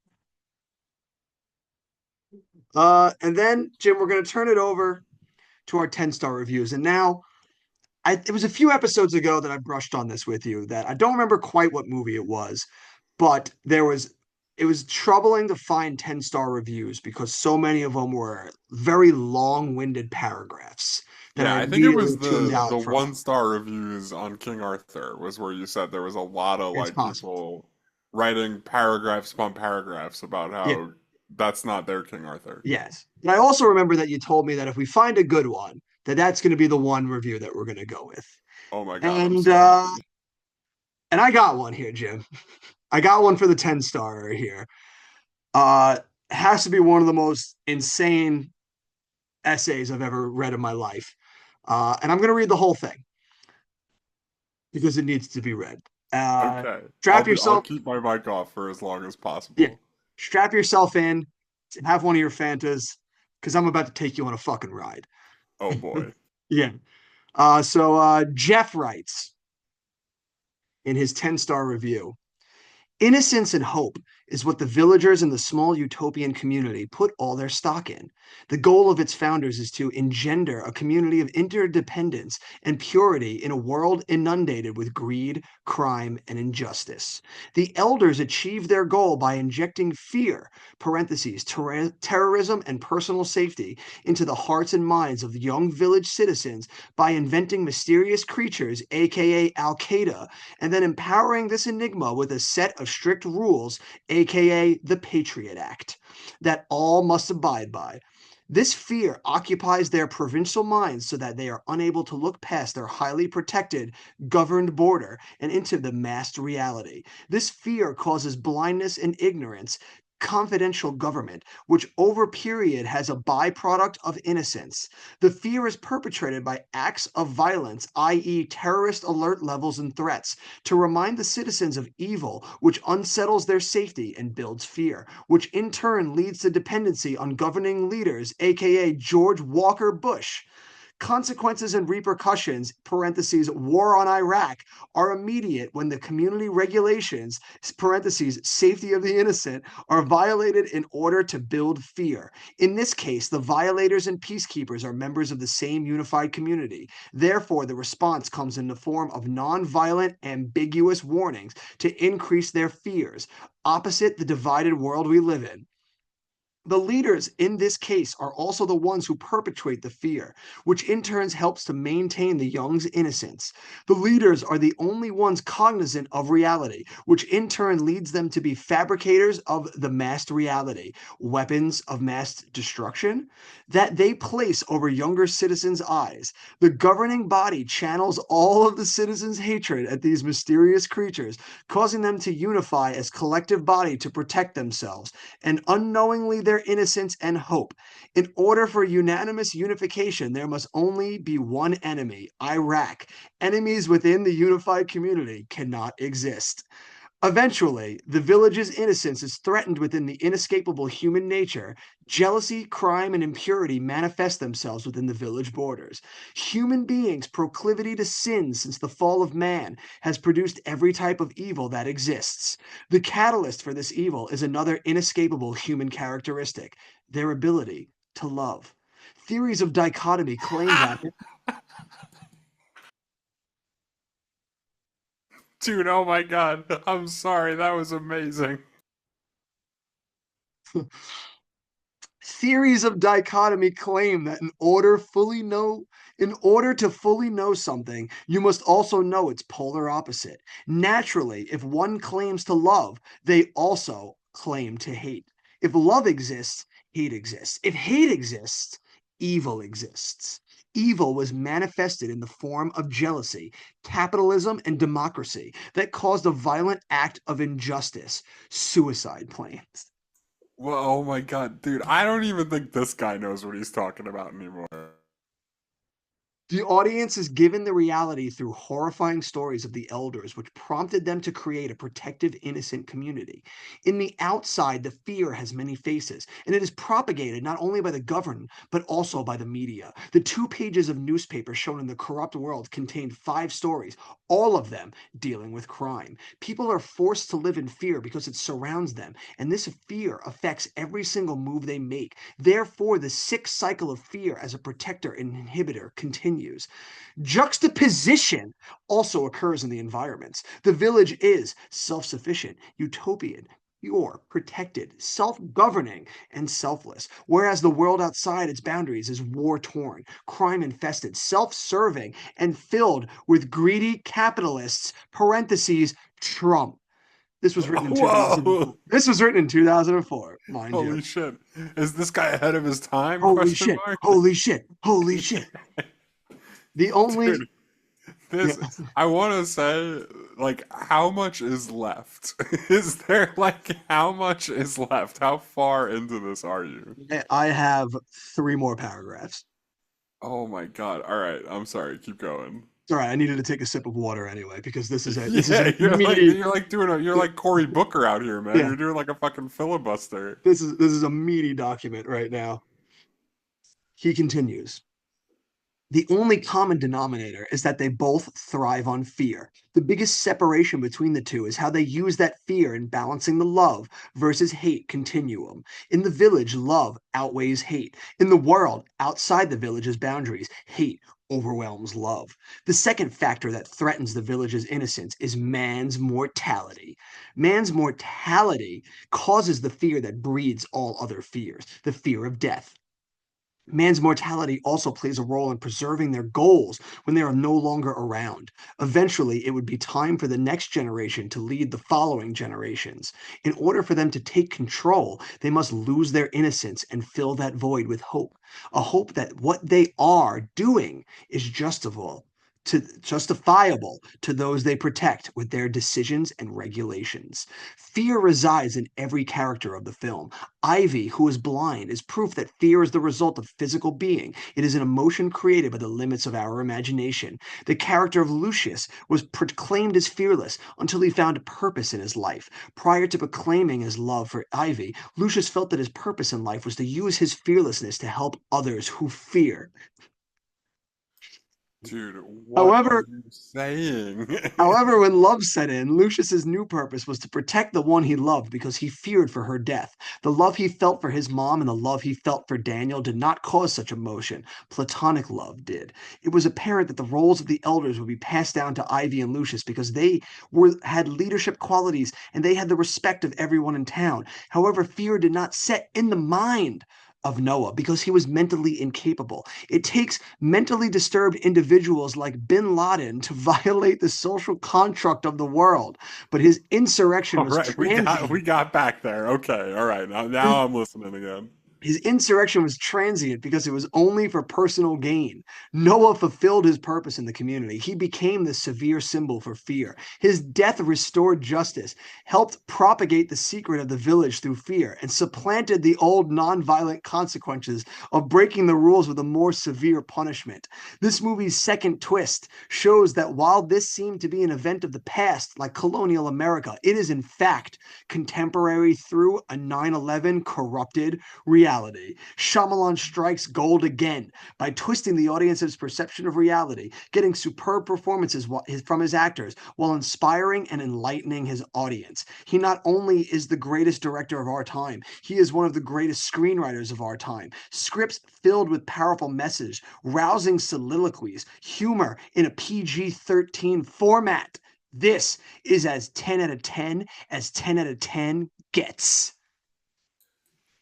And then Jim, we're gonna turn it over to our 10 star reviews. And now it was a few episodes ago that I brushed on this with you that I don't remember quite what movie it was, but it was troubling to find 10 star reviews because so many of them were very long-winded paragraphs that I Yeah, I think it was immediately tuned the out from. one-star reviews on King Arthur was where you said there was a lot of It's like possible. people writing paragraphs upon paragraphs about Yeah, how that's not their King Arthur. yes. And I also remember that you told me that if we find a good one, that's going to be the one review that we're going to go with. Oh my God, I'm And so happy. I got one here, Jim. I got one for the 10 star here. Uh, has to be one of the most insane essays I've ever read in my life. And I'm going to read the whole thing because it needs to be read. Uh, Okay, strap I'll yourself, keep my mic off for as long as yeah, possible. strap yourself in, have one of your Fantas because I'm about to take you on a fucking ride. Oh boy. Yeah. Jeff writes in his 10 star review, Innocence and Hope is what the villagers in the small utopian community put all their stock in. The goal of its founders is to engender a community of interdependence and purity in a world inundated with greed, crime, and injustice. The elders achieve their goal by injecting fear, parentheses, terrorism, and personal safety into the hearts and minds of young village citizens by inventing mysterious creatures, aka Al Qaeda, and then empowering this enigma with a set of strict rules, aka the Patriot Act, that all must abide by. This fear occupies their provincial minds so that they are unable to look past their highly protected, governed border and into the massed reality. This fear causes blindness and ignorance, confidential government, which over period has a byproduct of innocence. The fear is perpetrated by acts of violence, i.e., terrorist alert levels and threats, to remind the citizens of evil, which unsettles their safety and builds fear, which in turn leads to dependency on governing leaders, aka George Walker Bush. Consequences and repercussions, parentheses, war on Iraq, are immediate when the community regulations, parentheses, safety of the innocent, are violated in order to build fear. In this case, the violators and peacekeepers are members of the same unified community. Therefore, the response comes in the form of non-violent, ambiguous warnings to increase their fears, opposite the divided world we live in. The leaders in this case are also the ones who perpetuate the fear, which in turn helps to maintain the young's innocence. The leaders are the only ones cognizant of reality, which in turn leads them to be fabricators of the massed reality, weapons of mass destruction, that they place over younger citizens' eyes. The governing body channels all of the citizens' hatred at these mysterious creatures, causing them to unify as collective body to protect themselves, and unknowingly their innocence and hope. In order for unanimous unification, there must only be one enemy, Iraq. Enemies within the unified community cannot exist. Eventually, the village's innocence is threatened within the inescapable human nature. Jealousy, crime, and impurity manifest themselves within the village borders. Human beings' proclivity to sin since the fall of man has produced every type of evil that exists. The catalyst for this evil is another inescapable human characteristic, their ability to love. Theories of dichotomy claim that Dude, oh my god. I'm sorry, that was amazing. theories of dichotomy claim that in order to fully know something, you must also know its polar opposite. Naturally, if one claims to love, they also claim to hate. If love exists, hate exists. If hate exists, evil exists. Evil was manifested in the form of jealousy, capitalism, and democracy that caused a violent act of injustice, suicide plans. Well, oh my god, dude, I don't even think this guy knows what he's talking about anymore. The audience is given the reality through horrifying stories of the elders, which prompted them to create a protective, innocent community. In the outside, the fear has many faces, and it is propagated not only by the governed, but also by the media. The 2 pages of newspaper shown in the corrupt world contained 5 stories, all of them dealing with crime. People are forced to live in fear because it surrounds them, and this fear affects every single move they make. Therefore, the sick cycle of fear as a protector and inhibitor continues. Juxtaposition also occurs in the environments. The village is self sufficient, utopian, pure, protected, self governing, and selfless, whereas the world outside its boundaries is war torn, crime infested, self serving, and filled with greedy capitalists. Parentheses, Trump. This was written in 2004. Whoa! This was written in 2004, mind you. Holy shit. Is this guy ahead of his time? Holy Question shit, mark. holy shit, holy shit. The only Dude, yeah, this I want to say like how much is left? Is there like how much is left? How far into this are you? I have 3 more paragraphs. Oh my God. All right. I'm sorry. Keep going. It's all right. I needed to take a sip of water anyway because this is Yeah, a meaty you're like Cory Booker out here, man. yeah You're doing like a fucking filibuster. this is a meaty document right now. He continues. The only common denominator is that they both thrive on fear. The biggest separation between the two is how they use that fear in balancing the love versus hate continuum. In the village, love outweighs hate. In the world, outside the village's boundaries, hate overwhelms love. The second factor that threatens the village's innocence is man's mortality. Man's mortality causes the fear that breeds all other fears, the fear of death. Man's mortality also plays a role in preserving their goals when they are no longer around. Eventually, it would be time for the next generation to lead the following generations. In order for them to take control, they must lose their innocence and fill that void with hope. A hope that what they are doing is justifiable to those they protect with their decisions and regulations. Fear resides in every character of the film. Ivy, who is blind, is proof that fear is the result of physical being. It is an emotion created by the limits of our imagination. The character of Lucius was proclaimed as fearless until he found purpose in his life. Prior to proclaiming his love for Ivy, Lucius felt that his purpose in life was to use his fearlessness to help others who fear. Dude, what are However, you saying? However, when love set in, Lucius's new purpose was to protect the one he loved because he feared for her death. The love he felt for his mom and the love he felt for Daniel did not cause such emotion. Platonic love did. It was apparent that the roles of the elders would be passed down to Ivy and Lucius because they had leadership qualities and they had the respect of everyone in town. However, fear did not set in the mind of Noah because he was mentally incapable. It takes mentally disturbed individuals like bin Laden to violate the social construct of the world, but his insurrection All was right, we transient. got back there. Okay, all right. Now I'm listening again. His insurrection was transient because it was only for personal gain. Noah fulfilled his purpose in the community. He became the severe symbol for fear. His death restored justice, helped propagate the secret of the village through fear, and supplanted the old nonviolent consequences of breaking the rules with a more severe punishment. This movie's second twist shows that while this seemed to be an event of the past, like colonial America, it is in fact contemporary through a 9/11 corrupted reality. Shyamalan strikes gold again by twisting the audience's perception of reality, getting superb performances from his actors while inspiring and enlightening his audience. He not only is the greatest director of our time, he is one of the greatest screenwriters of our time. Scripts filled with powerful message, rousing soliloquies, humor in a PG-13 format. This is as 10 out of 10 as 10 out of 10 gets.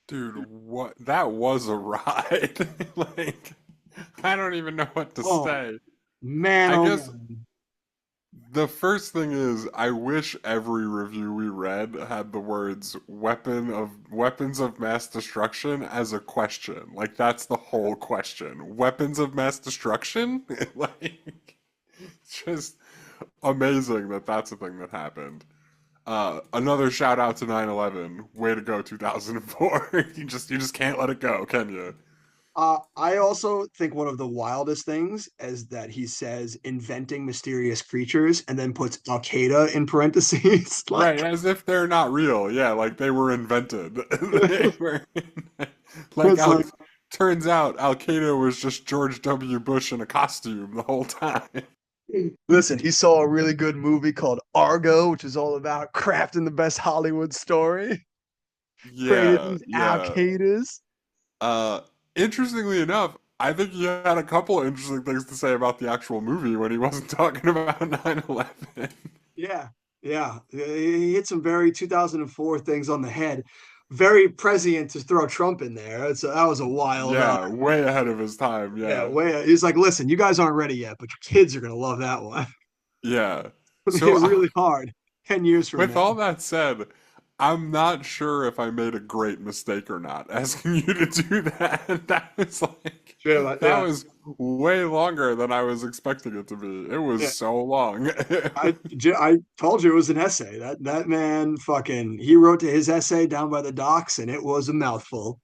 Dude, what? That was a ride. Like, I don't even know what to Oh, say. man, I oh, guess man. the first thing is I wish every review we read had the words weapons of mass destruction as a question. Like that's the whole question. Weapons of mass destruction? Like it's just amazing that that's a thing that happened. Another shout out to 9/11. Way to go 2004. You just can't let it go, can you? I also think one of the wildest things is that he says inventing mysterious creatures and then puts Al Qaeda in parentheses. Right, Like, as if they're not real. Yeah, like they were invented. They were like it's Al like, turns out Al Qaeda was just George W. Bush in a costume the whole time. listen, he saw a really good movie called Argo, which is all about crafting the best Hollywood story, created Yeah, these Al yeah. Qaedas. Uh, Interestingly enough, I think he had a couple of interesting things to say about the actual movie when he wasn't talking about 9/11. Yeah, yeah. He hit some very 2004 things on the head. Very prescient to throw Trump in there. That was a wild, Yeah, way ahead of his time. yeah, Yeah. way. He's like, listen, you guys aren't ready yet, but your kids are gonna love that one. Yeah. When they hit So really hard 10 years from with now. all that said, I'm not sure if I made a great mistake or not asking you to do that. That was like Yeah, that yeah, was way longer than I was expecting it to be. It was yeah. so long. I told you it was an essay. That man fucking he wrote to his essay down by the docks and it was a mouthful.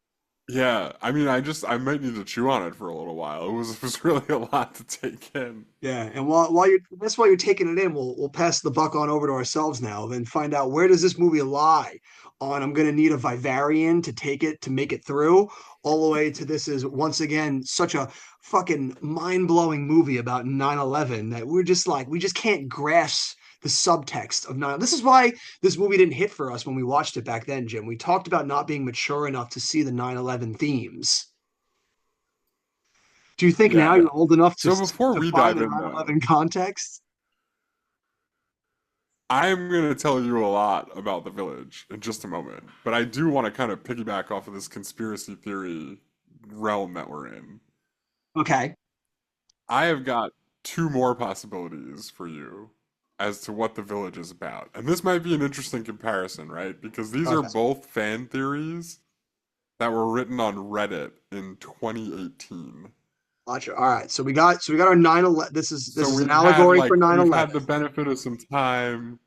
Yeah, I mean, I might need to chew on it for a little while. It was really a lot to take in. Yeah, and while you're taking it in, we'll pass the buck on over to ourselves now and find out where does this movie lie on I'm gonna need a Vivarium to take it to make it through, all the way to this is once again such a fucking mind-blowing movie about 9/11 that we're just like we just can't grasp the subtext of 9. This is why this movie didn't hit for us when we watched it back then, Jim. We talked about not being mature enough to see the 9/11 themes. Do you think now Yeah. you're old enough So before to we find dive the in, 9/11 though, context? I'm going to tell you a lot about the village in just a moment, but I do want to kind of piggyback off of this conspiracy theory realm that we're in. Okay. I have got two more possibilities for you as to what the village is about. And this might be an interesting comparison, right? Because these are Okay. both fan theories that were written on Reddit in 2018. Gotcha. All right. So we got our 9/11. This So is an allegory for we've 9/11. had the benefit of some time.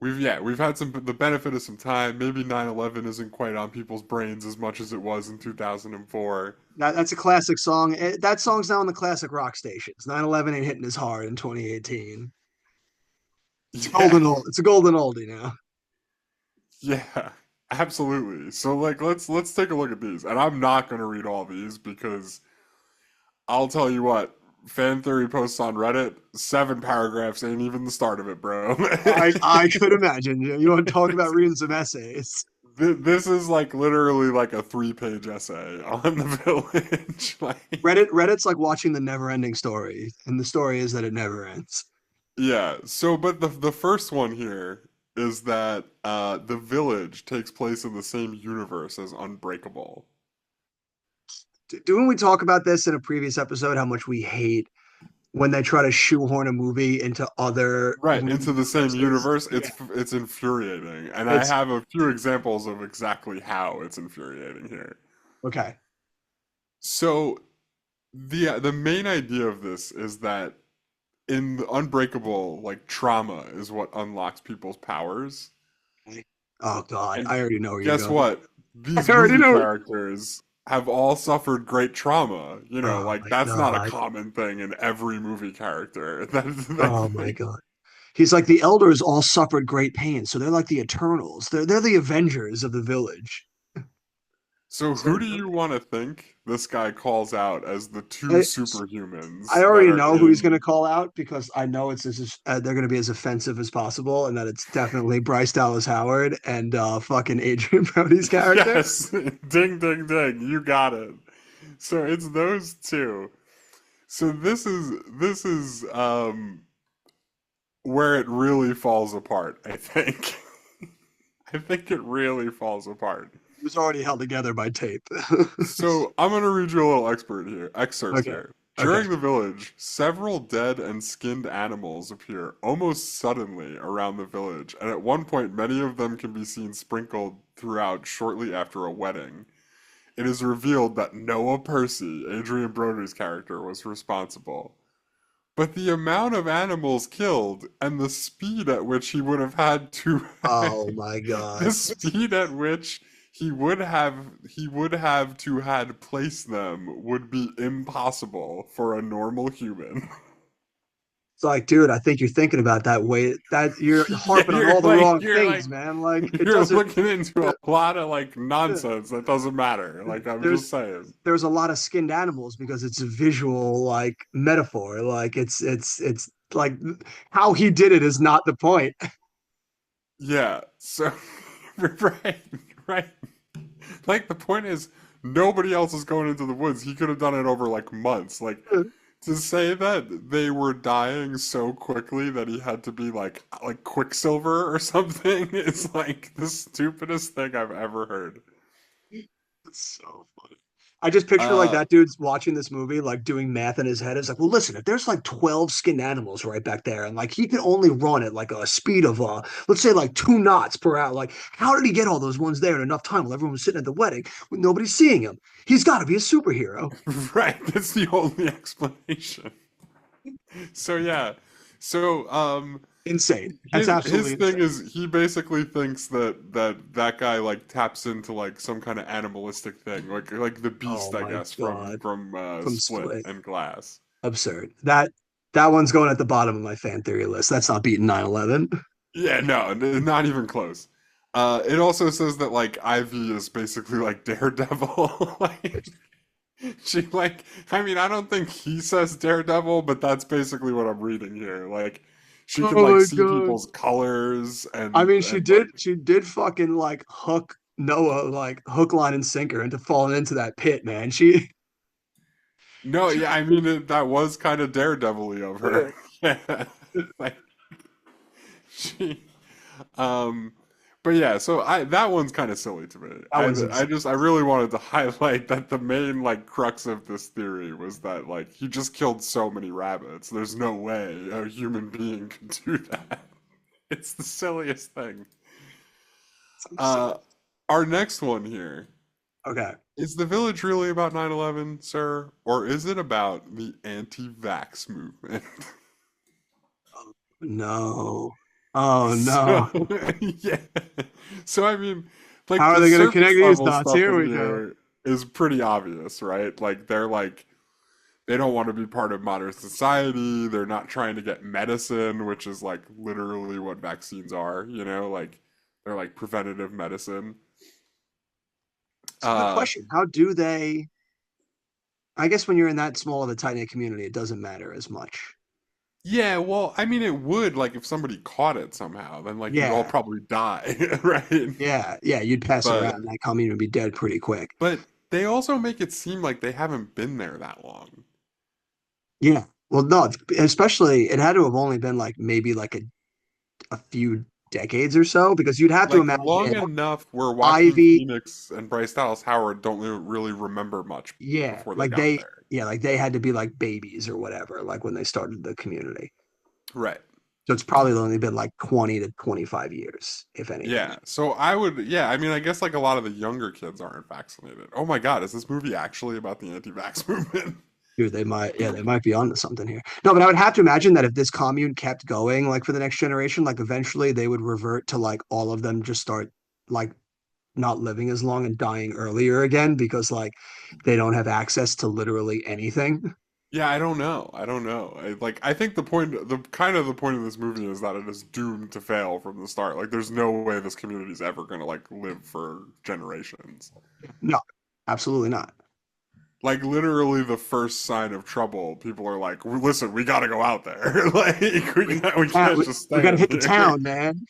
We've had the benefit of some time. Maybe 9/11 isn't quite on people's brains as much as it was in 2004. That's a classic song. That song's now on the classic rock stations. 9/11 ain't hitting as hard in 2018. It's Yeah. golden old. It's a golden oldie now. Yeah. Absolutely. So like let's take a look at these. And I'm not going to read all these because I'll tell you what, fan theory posts on Reddit, 7 paragraphs ain't even the start of it, bro. I could imagine. You want to talk about reading some essays? This is like literally like a 3 page essay on the village. Like, Reddit's like watching the never-ending story, and the story is that it never ends. yeah. So, but the first one here is that the village takes place in the same universe as Unbreakable. Didn't we talk about this in a previous episode? How much we hate when they try to shoehorn a movie into other Right, movie into the same universes. universe. Yeah, It's infuriating, and I it's have a few examples of exactly how it's infuriating here. okay. So the main idea of this is that in the Unbreakable, like trauma is what unlocks people's powers. Oh God, And I already know where you're guess going. what? I These already movie know. characters have all suffered great trauma. You know, Oh like my that's not a God. common thing in every movie character. Oh my God. He's like the elders all suffered great pain, so they're like the Eternals. They're the Avengers of the village. So So who do you want to think this guy calls out as the two I, I superhumans that already are know who he's going to in? call out because I know they're going to be as offensive as possible, and that it's definitely Bryce Dallas Howard and fucking Adrian Brody's character. Yes, ding ding ding, you got it. So it's those two. So this is where it really falls apart, I think. I think it really falls apart. It was already held together by tape. So I'm gonna read you a little excerpt Okay. here. Okay. During the village, several dead and skinned animals appear almost suddenly around the village, and at one point many of them can be seen sprinkled throughout shortly after a wedding. It is revealed that Noah Percy, Adrian Brody's character, was responsible. But the amount of animals killed and the speed at which he would have had to Oh my the God. speed at which he would have to had placed them would be impossible for a normal human. It's like, dude, I think you're thinking about that way. That you're Yeah, harping on all the wrong things, man. Like it you're doesn't. looking into a lot of like nonsense that doesn't matter. Like I'm just There's saying. there's a lot of skinned animals because it's a visual like metaphor. Like it's like how he did it is not the point. Yeah. So right, right. Like the point is nobody else is going into the woods. He could have done it over like months. Like to say that they were dying so quickly that he had to be like Quicksilver or something is like the stupidest thing I've ever heard. It's so funny. I just picture like Uh that dude's watching this movie, like doing math in his head. It's like, well, listen, if there's like 12 skinned animals right back there, and like he can only run at like a speed of let's say like 2 knots per hour. Like, how did he get all those ones there in enough time while everyone was sitting at the wedding with nobody seeing him? He's got to be a superhero. right, that's the only explanation. So yeah. So insane. That's His absolutely thing insane. is he basically thinks that guy like taps into like some kind of animalistic thing, like the Oh beast, I my guess, God. from From Split Split. and Glass. Absurd. That one's going at the bottom of my fan theory list. That's not beating 9/11. Yeah, no, not even close. It also says that like Ivy is basically like Daredevil. Like she like I mean, I don't think he says Daredevil, but that's basically what I'm reading here. Like she can Oh like my see God. people's colors I mean, and like she did fucking like hook Noah, like hook, line, and sinker into falling into that pit, man. no, She yeah, I mean that was kind of Daredevil-y of her. Yeah. Like she um but yeah, so I that one's kind of silly to me. that one's insane. I really wanted to highlight that the main like crux of this theory was that like he just killed so many rabbits. There's no way a human being could do that. It's the silliest thing. It's absurd. Uh our next one here. Okay. Is the village really about 9/11, sir? Or is it about the anti-vax movement? No. Oh So, no. yeah. So, I mean, like How are the they gonna connect surface these level dots? stuff Here in we go. here is pretty obvious, right? Like, they don't want to be part of modern society. They're not trying to get medicine, which is like literally what vaccines are, you know? Like, they're like preventative medicine. It's a good Uh, question. How do they? I guess when you're in that small of a tight knit community, it doesn't matter as much. Yeah, well, I mean, it would like if somebody caught it somehow, then like you'd all Yeah, probably die, right? yeah. You'd pass it But around. That commune would be dead pretty quick. but they also make it seem like they haven't been there that long. Yeah. Well, no, especially it had to have only been like maybe like a few decades or so because you'd have to Like long imagine enough where Joaquin Ivy. Phoenix and Bryce Dallas Howard don't really remember much Yeah, before they got there. like they had to be like babies or whatever, like when they started the community. Right. So it's probably only been like 20 to 25 years, if anything. Yeah. So I would, yeah, I mean, I guess like a lot of the younger kids aren't vaccinated. Oh my God, is this movie actually about the anti-vax movement? Dude, they might be onto something here. No, but I would have to imagine that if this commune kept going, like for the next generation, like eventually they would revert to like all of them just start like not living as long and dying earlier again because like they don't have access to literally anything. Yeah, I don't know. I don't know. I think the point of this movie is that it is doomed to fail from the start. Like, there's no way this community is ever gonna like live for generations. No, absolutely not. Like, literally, the first sign of trouble, people are like, "Listen, we gotta go out there. Like, we can't just We stay got to in hit the here." town, man.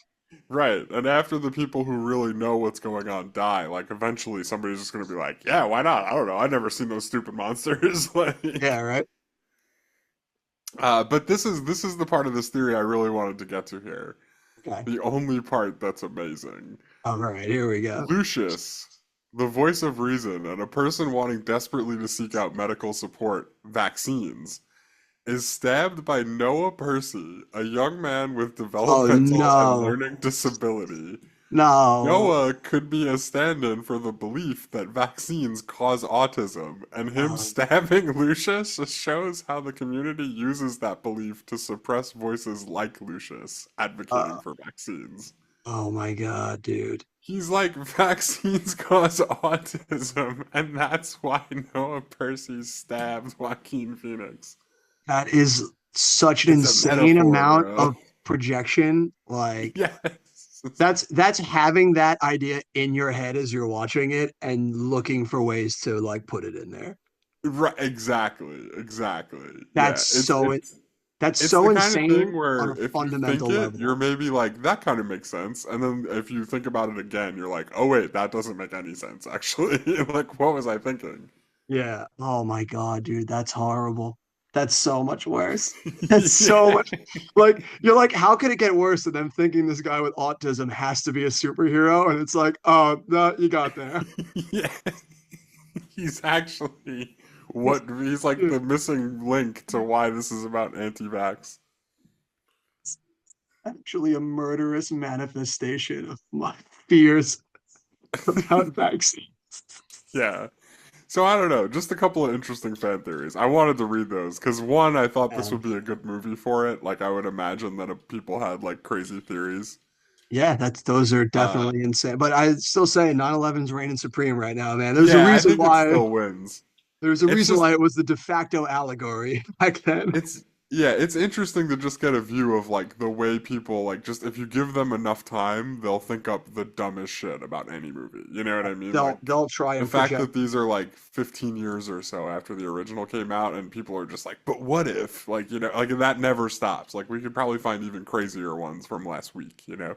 Right. And after the people who really know what's going on die, like, eventually somebody's just gonna be like, "Yeah, why not? I don't know. I've never seen those stupid monsters." Like. Yeah, right. But this is the part of this theory I really wanted to get to here. Okay. The only part that's amazing. All right, here we go. Lucius, the voice of reason and a person wanting desperately to seek out medical support, vaccines, is stabbed by Noah Percy, a young man with Oh developmental and no. learning disability. No. Noah could be a stand-in for the belief that vaccines cause autism, and him Um, stabbing Lucius shows how the community uses that belief to suppress voices like Lucius advocating uh, for vaccines. oh my God, dude. He's like, vaccines cause autism, and that's why Noah Percy stabbed Joaquin Phoenix. That is such an It's a insane metaphor, amount bro. of projection. Like Yes. that's having that idea in your head as you're watching it and looking for ways to like put it in there. Right, exactly, exactly. That's Yeah, so that's it's so the kind of thing insane on where a if you think fundamental it, you're level. maybe like, that kind of makes sense. And then if you think about it again, you're like, oh wait, that doesn't make any sense, actually. Like, what was I thinking? Yeah. Oh my God, dude, that's horrible. That's so much worse. That's so Yeah. much like you're like, how could it get worse than them thinking this guy with autism has to be a superhero? And it's like, oh no, you got there. Yeah. He's actually he's like Dude, the missing link to why this is about anti-vax. it's actually a murderous manifestation of my fears about vaccines. Yeah. So I don't know, just a couple of interesting fan theories. I wanted to read those because one, I thought this would Um, be a good movie for it. Like I would imagine that if people had like crazy theories. yeah, those are Uh, definitely insane. But I still say 9/11's reigning supreme right now, man. yeah, I think it still wins. There's a It's reason just why it was the de facto allegory back then. It's yeah, it's interesting to just get a view of like the way people like just if you give them enough time, they'll think up the dumbest shit about any movie. You know what I mean? Like They'll try the and fact project. that these are like 15 years or so after the original came out and people are just like, "But what if?" Like, like that never stops. Like we could probably find even crazier ones from last week, you know?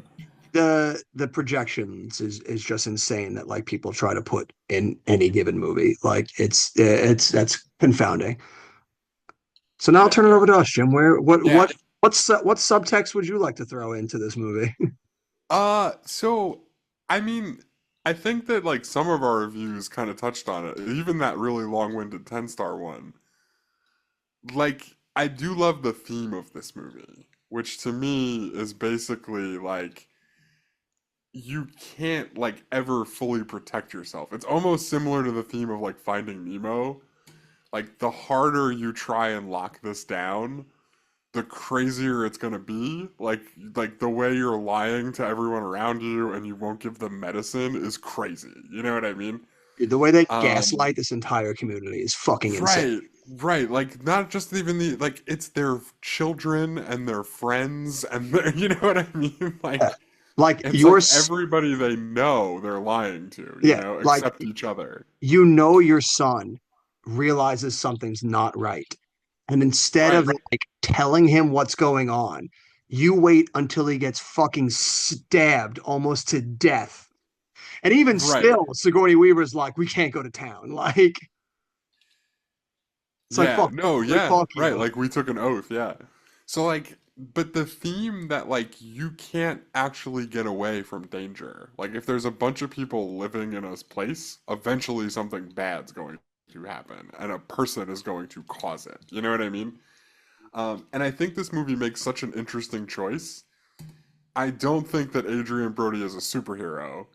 The projections is just insane that like people try to put in any given movie. Like it's that's confounding. So now I'll Yeah. turn it over to us, Jim. Yeah. What subtext would you like to throw into this movie? So I mean, I think that like some of our reviews kind of touched on it. Even that really long-winded 10-star one. Like I do love the theme of this movie, which to me is basically like you can't like ever fully protect yourself. It's almost similar to the theme of like Finding Nemo. Like the harder you try and lock this down, the crazier it's gonna be. Like the way you're lying to everyone around you and you won't give them medicine is crazy. You know what I mean? The way they Um, gaslight this entire community is fucking insane. Right, right. Like not just even the like it's their children and their friends and their you know what I mean? Yeah. Like Like it's like yours, everybody they know they're lying to, yeah, like except each other. your son realizes something's not right. And instead of Right, like telling him what's going on, you wait until he gets fucking stabbed almost to death. And even right. still, Sigourney Weaver's like, we can't go to town. Like, it's like Yeah, fuck, no, like yeah, fuck right. you. Like we took an oath, yeah. So like but the theme that like you can't actually get away from danger. Like if there's a bunch of people living in a place, eventually something bad's going to happen and a person is going to cause it. You know what I mean? And I think this movie makes such an interesting choice. I don't think that Adrian Brody is a superhero,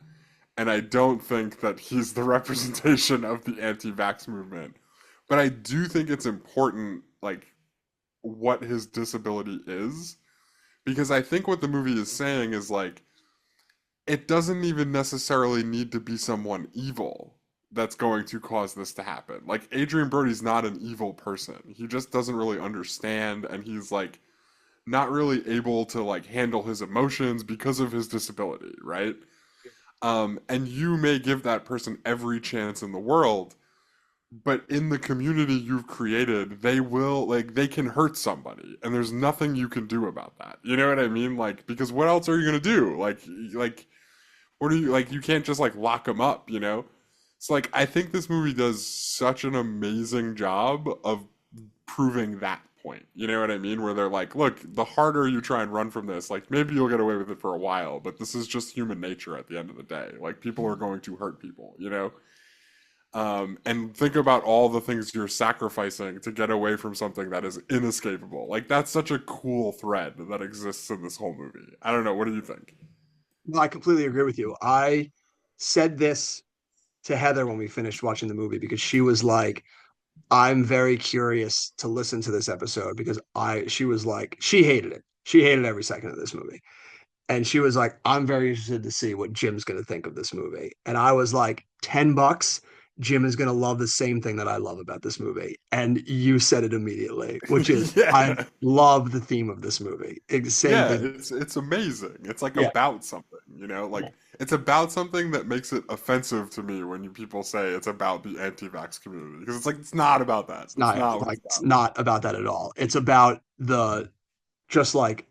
and I don't think that he's the representation of the anti-vax movement. But I do think it's important, like, what his disability is, because I think what the movie is saying is like, it doesn't even necessarily need to be someone evil that's going to cause this to happen. Like, Adrian Brody's not an evil person. He just doesn't really understand, and he's like, not really able to like handle his emotions because of his disability, right? And you may give that person every chance in the world, but in the community you've created, they will like they can hurt somebody, and there's nothing you can do about that. You know what I mean? Like because what else are you gonna do? Like what are you like? You can't just like lock them up, you know? So like I think this movie does such an amazing job of proving that point. You know what I mean? Where they're like, look, the harder you try and run from this, like maybe you'll get away with it for a while, but this is just human nature at the end of the day. Like people are going to hurt people, you know? And think about all the things you're sacrificing to get away from something that is inescapable. Like that's such a cool thread that exists in this whole movie. I don't know. What do you think? No, I completely agree with you. I said this to Heather when we finished watching the movie because she was like, I'm very curious to listen to this episode because she was like, she hated it. She hated every second of this movie. And she was like, I'm very interested to see what Jim's going to think of this movie. And I was like, $10. Jim is going to love the same thing that I love about this movie. And you said it immediately, which is, I Yeah. love the theme of this movie. Same Yeah, thing. it's amazing. It's like Yeah. about something, you know? Like it's about something that makes it offensive to me when people say it's about the anti-vax community because it's like it's not about that. It's That's not not what like, it's it's about. not about that at all. It's about just like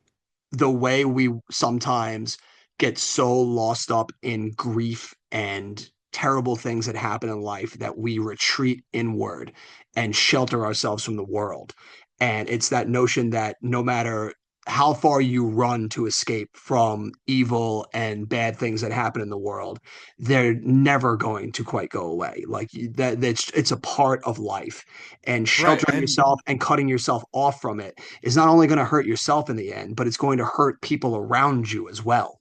the way we sometimes get so lost up in grief and terrible things that happen in life that we retreat inward and shelter ourselves from the world. And it's that notion that no matter how far you run to escape from evil and bad things that happen in the world, they're never going to quite go away. Like that's it's a part of life. And Right. sheltering yourself and cutting yourself off from it is not only going to hurt yourself in the end, but it's going to hurt people around you as well.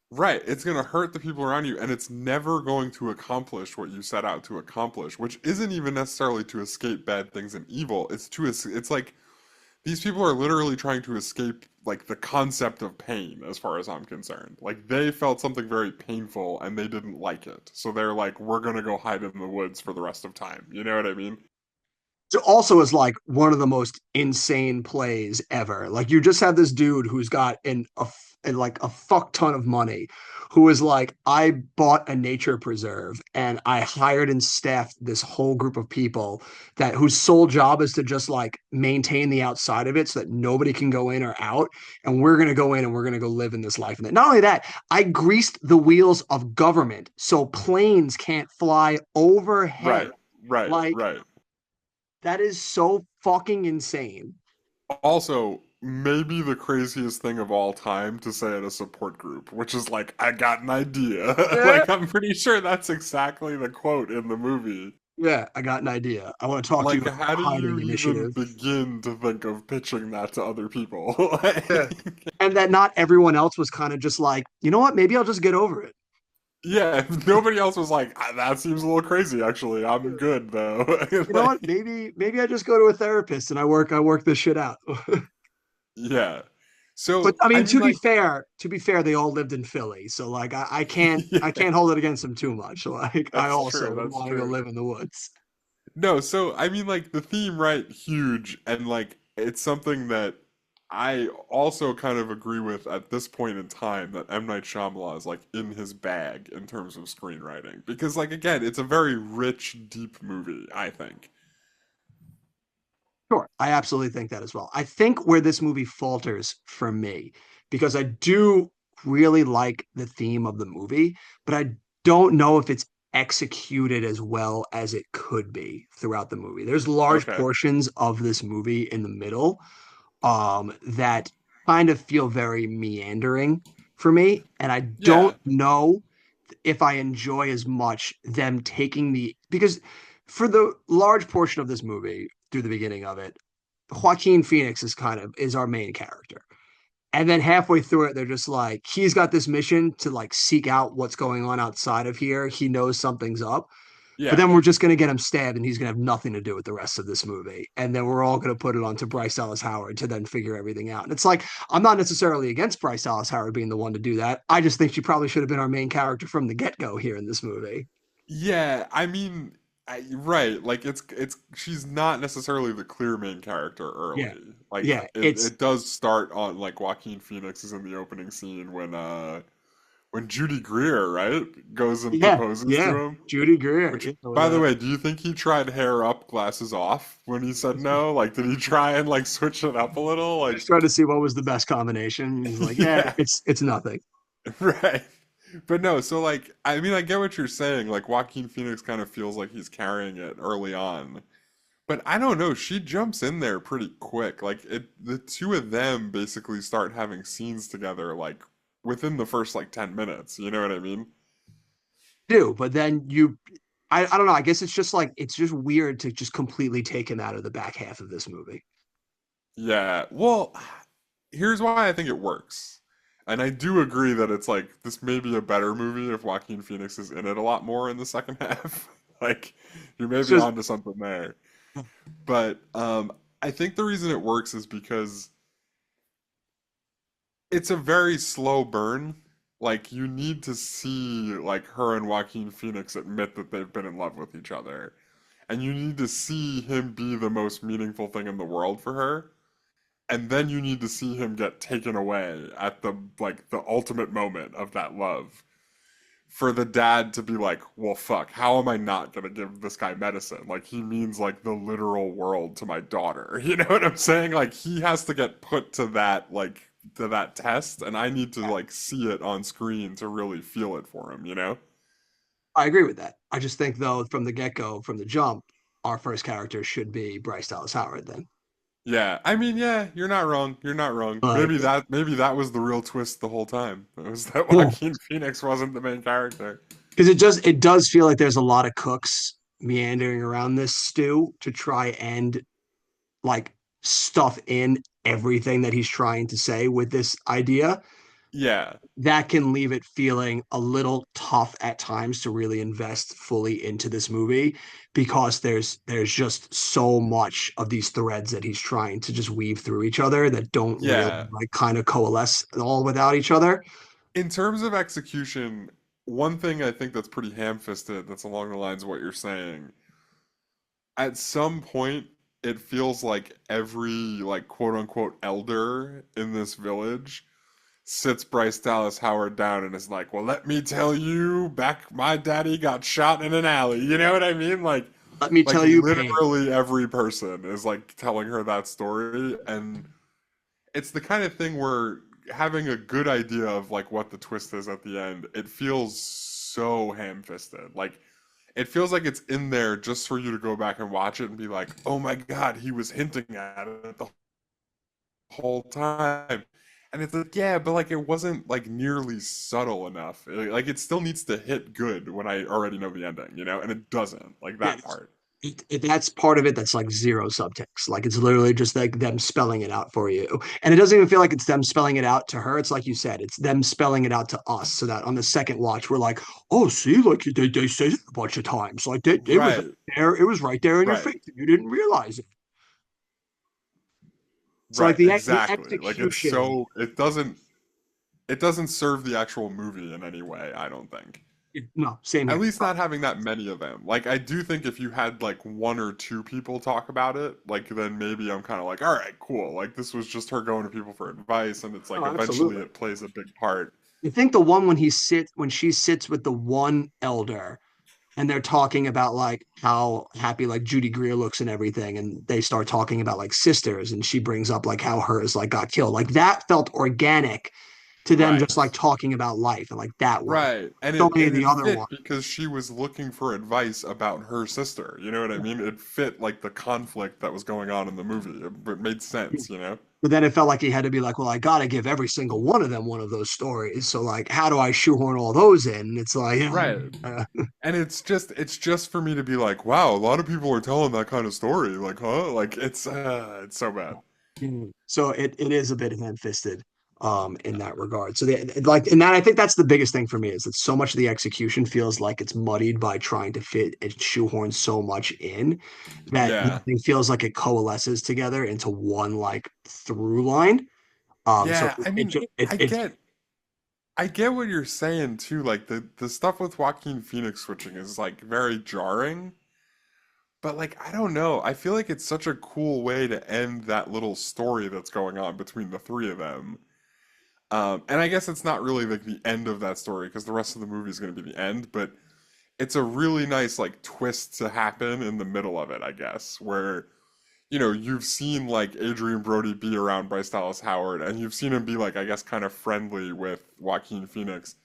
Right, it's going to hurt the people around you, and it's never going to accomplish what you set out to accomplish, which isn't even necessarily to escape bad things and evil. It's like these people are literally trying to escape like the concept of pain, as far as I'm concerned. Like they felt something very painful and they didn't like it. So they're like, we're gonna go hide in the woods for the rest of time. You know what I mean? It also is like one of the most insane plays ever. Like you just have this dude who's got like a fuck ton of money, who is like, I bought a nature preserve and I hired and staffed this whole group of people that whose sole job is to just like maintain the outside of it so that nobody can go in or out. And we're gonna go in and we're gonna go live in this life. And not only that, I greased the wheels of government so planes can't fly overhead. Right, right, Like right. that is so fucking insane. Also, maybe the craziest thing of all time to say at a support group, which is like, I got an idea. Yeah. Like, I'm pretty sure that's exactly the quote in the movie. Yeah, I got an idea. I want to talk to you Like, about how do hiding you even initiative. begin to think of pitching that to other people? Yeah. Like, And that not everyone else was kind of just like, you know what? Maybe I'll just get over it. yeah, if nobody else was like, "Ah, that seems a little crazy, actually. I'm good though." You know what? Like, Maybe I just go to a therapist and I work this shit out. yeah. But So, I I mean, mean, like, to be fair, they all lived in Philly, so like I yeah, can't hold it against them too much. Like I that's also true. would That's want to go true. live in the woods. No, so I mean, like, the theme, right? Huge, and like, it's something that I also kind of agree with at this point in time that M. Night Shyamalan is like in his bag in terms of screenwriting because, like, again, it's a very rich, deep movie, I think. Sure, I absolutely think that as well. I think where this movie falters for me, because I do really like the theme of the movie, but I don't know if it's executed as well as it could be throughout the movie. There's large Okay. portions of this movie in the middle that kind of feel very meandering for me, and I don't Yeah. know if I enjoy as much them taking the because for the large portion of this movie through the beginning of it, Joaquin Phoenix is our main character. And then halfway through it, they're just like, he's got this mission to like seek out what's going on outside of here. He knows something's up. But Yeah. then we're just going to get him stabbed and he's going to have nothing to do with the rest of this movie. And then we're all going to put it onto Bryce Dallas Howard to then figure everything out. And it's like, I'm not necessarily against Bryce Dallas Howard being the one to do that. I just think she probably should have been our main character from the get go here in this movie. Yeah, I mean, right, like it's she's not necessarily the clear main character Yeah. early. Like Yeah. It's, it does start on like Joaquin Phoenix is in the opening scene when Judy Greer, right, goes and yeah. proposes to Yeah. him. Judy Greer. Which, Yeah, with by the way, do you think he tried hair up, glasses off when he said no? Like, did he try and like switch it up a little? Like, just trying to see what was the best combination. He's like, yeah, yeah, it's nothing. right. But no, so like, I mean, I get what you're saying. Like, Joaquin Phoenix kind of feels like he's carrying it early on. But I don't know, she jumps in there pretty quick. Like, the two of them basically start having scenes together, like, within the first, like, 10 minutes. You know what I mean? Do, but then I don't know. I guess it's just like it's just weird to just completely take him out of the back half of this movie. Yeah. Well, here's why I think it works. And I do agree that it's like this may be a better movie if Joaquin Phoenix is in it a lot more in the second half. Like you're It's maybe just onto something there. But I think the reason it works is because it's a very slow burn. Like you need to see like her and Joaquin Phoenix admit that they've been in love with each other. And you need to see him be the most meaningful thing in the world for her. And then you need to see him get taken away at the like the ultimate moment of that love for the dad to be like, well, fuck, how am I not gonna give this guy medicine? Like he means like the literal world to my daughter. You know what I'm saying? Like he has to get put to that to that test, and I need to like see it on screen to really feel it for him. You know? I agree with that. I just think though from the get go, from the jump, our first character should be Bryce Dallas Howard. Then Yeah. I mean, yeah, you're not wrong. You're not wrong. like Maybe that was the real twist the whole time. It was that yeah, Joaquin Phoenix wasn't the main character. because it does feel like there's a lot of cooks meandering around this stew to try and like stuff in everything that he's trying to say with this idea. Yeah. that can leave it feeling a little tough at times to really invest fully into this movie because there's just so much of these threads that he's trying to just weave through each other that don't really Yeah. like kind of coalesce all without each other. In terms of execution, one thing I think that's pretty ham-fisted, that's along the lines of what you're saying, at some point it feels like every like quote unquote elder in this village sits Bryce Dallas Howard down and is like, "Well, let me tell you, back my daddy got shot in an alley." You know what I mean? Let me Like tell you, pain. literally every person is like telling her that story, and it's the kind of thing where having a good idea of like what the twist is at the end, it feels so ham-fisted. Like it feels like it's in there just for you to go back and watch it and be like, "Oh my God, he was hinting at it the whole time." And it's like, yeah, but like it wasn't like nearly subtle enough. Like it still needs to hit good when I already know the ending, you know? And it doesn't, like Yeah, that part. that's part of it that's like zero subtext. Like it's literally just like them spelling it out for you. And it doesn't even feel like it's them spelling it out to her. It's like you said, it's them spelling it out to us so that on the second watch, we're like, oh, see, like they said it a bunch of times. Like it was Right, there, it was right there in your right, face. You didn't realize it. So like right, the exactly. Like it's execution, so it doesn't serve the actual movie in any way, I don't think. no, same At here. least not having that many of them. Like I do think if you had like one or two people talk about it, like then maybe I'm kind of like, all right, cool. Like this was just her going to people for advice, and it's like Oh, eventually absolutely. it plays a big part. I think the one when she sits with the one elder and they're talking about like how happy like Judy Greer looks and everything, and they start talking about like sisters, and she brings up like how hers like got killed. Like that felt organic to them Right. just like talking about life, and like that worked. Right. And So it many of and the it other fit ones. because she was looking for advice about her sister. You know what I mean? It fit like the conflict that was going on in the movie. It made sense, you know? But then it felt like he had to be like, well, I gotta give every single one of them one of those stories. So like, how do I shoehorn all those in? And it's like, Right. uh, And it's just for me to be like, wow, a lot of people are telling that kind of story. Like, huh? Like it's so bad. so it is a bit ham-fisted in that regard. So like and that I think that's the biggest thing for me is that so much of the execution feels like it's muddied by trying to fit and shoehorn so much in that Yeah. nothing feels like it coalesces together into one like through line. So Yeah, I it mean, just it I get what you're saying too. Like the stuff with Joaquin Phoenix switching is like very jarring. But like I don't know. I feel like it's such a cool way to end that little story that's going on between the three of them. And I guess it's not really like the end of that story because the rest of the movie is going to be the end, but it's a really nice like twist to happen in the middle of it, I guess, where you've seen like Adrian Brody be around Bryce Dallas Howard and you've seen him be like I guess kind of friendly with Joaquin Phoenix.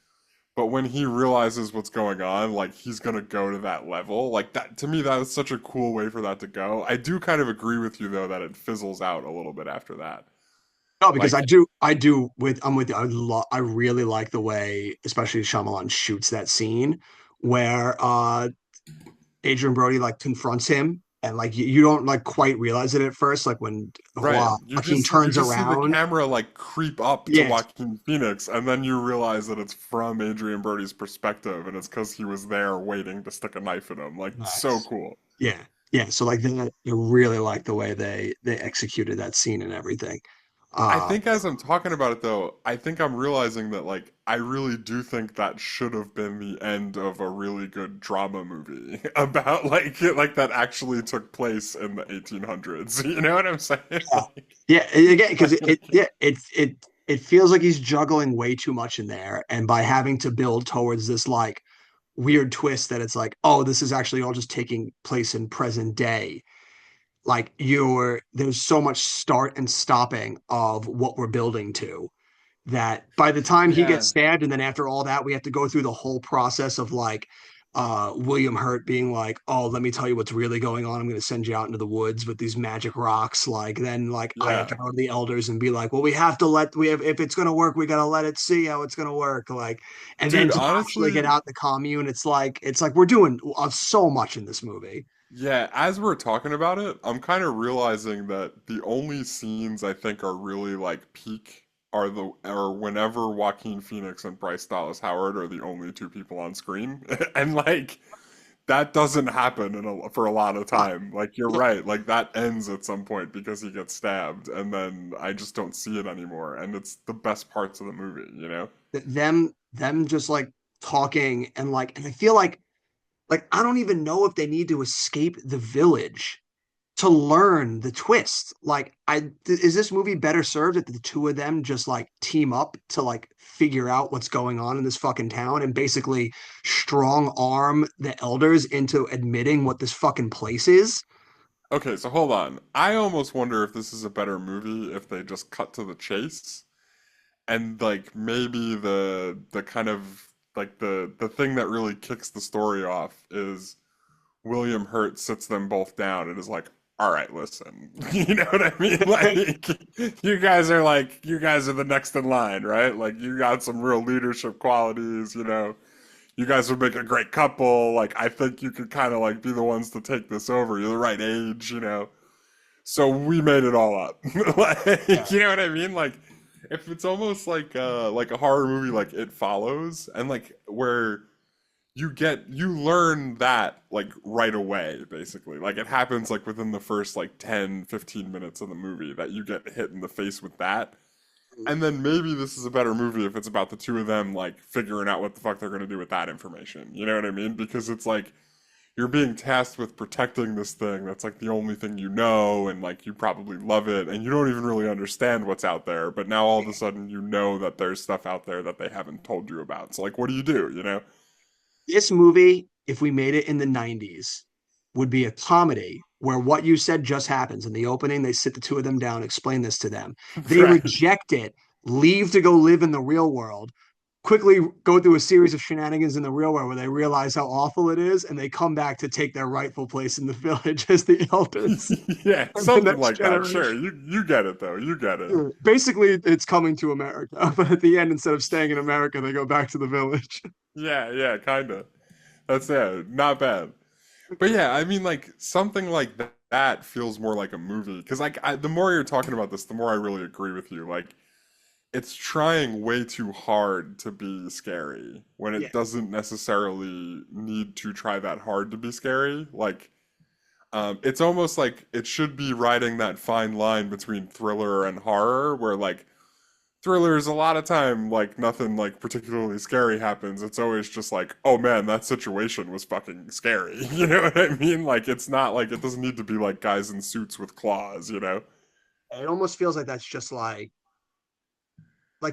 But when he realizes what's going on, like he's gonna go to that level. Like that to me, that is such a cool way for that to go. I do kind of agree with you though that it fizzles out a little bit after that. no, because Like, I do with I'm with you. I really like the way, especially Shyamalan shoots that scene where Adrian Brody like confronts him and like you don't like quite realize it at first, like when right. Joaquin You turns just see the around. camera like creep up to Yes, Joaquin Phoenix, and then you realize that it's from Adrian Brody's perspective, and it's because he was there waiting to stick a knife in him. Like, so nice. cool. Yeah, yeah. So like that, I really like the way they executed that scene and everything. I Uh, think as I'm talking about it though, I think I'm realizing that like I really do think that should have been the end of a really good drama movie about like that actually took place in the 1800s. You know what I'm saying? yeah, yeah. Again, because yeah, it feels like he's juggling way too much in there, and by having to build towards this like weird twist that it's like, oh, this is actually all just taking place in present day. Like there's so much start and stopping of what we're building to that by the time he Yeah. gets stabbed, and then after all that, we have to go through the whole process of like William Hurt being like, oh, let me tell you what's really going on. I'm going to send you out into the woods with these magic rocks. Like then like I have to Yeah. go to the elders and be like, well, we have if it's going to work, we got to let it see how it's going to work. Like, and then Dude, to actually get honestly, out the commune, it's like we're doing so much in this movie. yeah, as we're talking about it, I'm kind of realizing that the only scenes I think are really like peak are whenever Joaquin Phoenix and Bryce Dallas Howard are the only two people on screen, and like that doesn't happen for a lot of Uh, time. Like you're right, like that ends at some point because he gets stabbed, and then I just don't see it anymore, and it's the best parts of the movie, you know? them just like talking and I feel like I don't even know if they need to escape the village to learn the twist. Like, is this movie better served if the two of them just like team up to like figure out what's going on in this fucking town and basically strong arm the elders into admitting what this fucking place is? Okay, so hold on. I almost wonder if this is a better movie if they just cut to the chase and like maybe the kind of like the thing that really kicks the story off is William Hurt sits them both down and is like, "All right, listen." You know what I mean? Like you guys are the next in line, right? Like you got some real leadership qualities, you know. You guys would make a great couple. Like I think you could kind of like be the ones to take this over. You're the right age, you know. So we made it all up. Yeah. Like, you know what I mean? Like if it's almost like a horror movie like It Follows and like where you learn that like right away basically. Like it happens like within the first like 10, 15 minutes of the movie that you get hit in the face with that. And then maybe this is a better movie if it's about the two of them like figuring out what the fuck they're going to do with that information. You know what I mean? Because it's like you're being tasked with protecting this thing that's like the only thing you know and like you probably love it and you don't even really understand what's out there, but now all of a sudden you know that there's stuff out there that they haven't told you about. So like what do, you know? This movie, if we made it in the 90s, would be a comedy where what you said just happens. In the opening, they sit the two of them down, explain this to them. They Right. reject it, leave to go live in the real world, quickly go through a series of shenanigans in the real world where they realize how awful it is, and they come back to take their rightful place in the village as the elders Yeah, of the something next like that. Sure. generation. You get it though. You get it. Basically, it's coming to America, but at the end, instead of staying in America, they go back to the village. Yeah, yeah, kind of. That's yeah, not bad. But yeah, I mean, like something like that feels more like a movie. Because like the more you're talking about this, the more I really agree with you. Like it's trying way too hard to be scary when Yeah. it doesn't necessarily need to try that hard to be scary. Like it's almost like it should be riding that fine line between thriller and horror, where like thrillers a lot of time like nothing like particularly scary happens. It's always just like, oh man, that situation was fucking scary. You know what I mean? Like it's not like it doesn't need to be like guys in suits with claws, you know? It almost feels like that's just like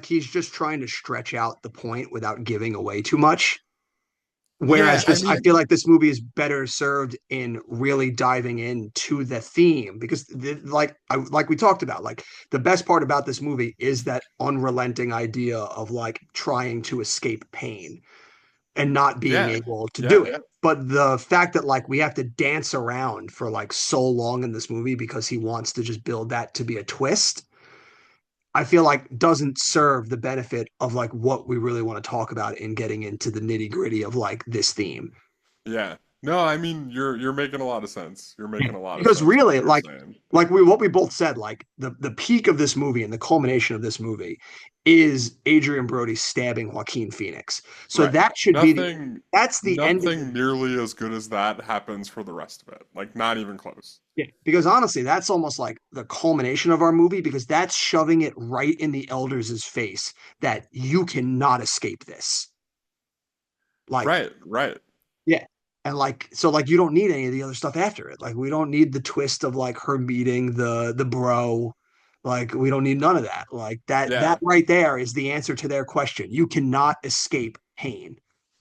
he's just trying to stretch out the point without giving away too much. Yeah, Whereas I this, I mean, feel like this movie is better served in really diving into the theme because, like we talked about, like the best part about this movie is that unrelenting idea of like trying to escape pain and not being yeah, able to do yeah, it. But the fact that like we have to dance around for like so long in this movie because he wants to just build that to be a twist, I feel like doesn't serve the benefit of like what we really want to talk about in getting into the nitty gritty of like this theme. yeah. No, I mean you're making a lot of sense. You're making a lot of Because sense with really, what you're saying. like we what we both said, like the peak of this movie and the culmination of this movie is Adrian Brody stabbing Joaquin Phoenix. So Right. that should be that's the end of Nothing nearly as good as that happens for the rest of it. Like not even close. yeah, because honestly, that's almost like the culmination of our movie because that's shoving it right in the elders' face that you cannot escape this. Like Right, right. yeah. And like so like you don't need any of the other stuff after it. Like we don't need the twist of like her meeting the bro. Like we don't need none of that. Like that Yeah. right there is the answer to their question. You cannot escape pain.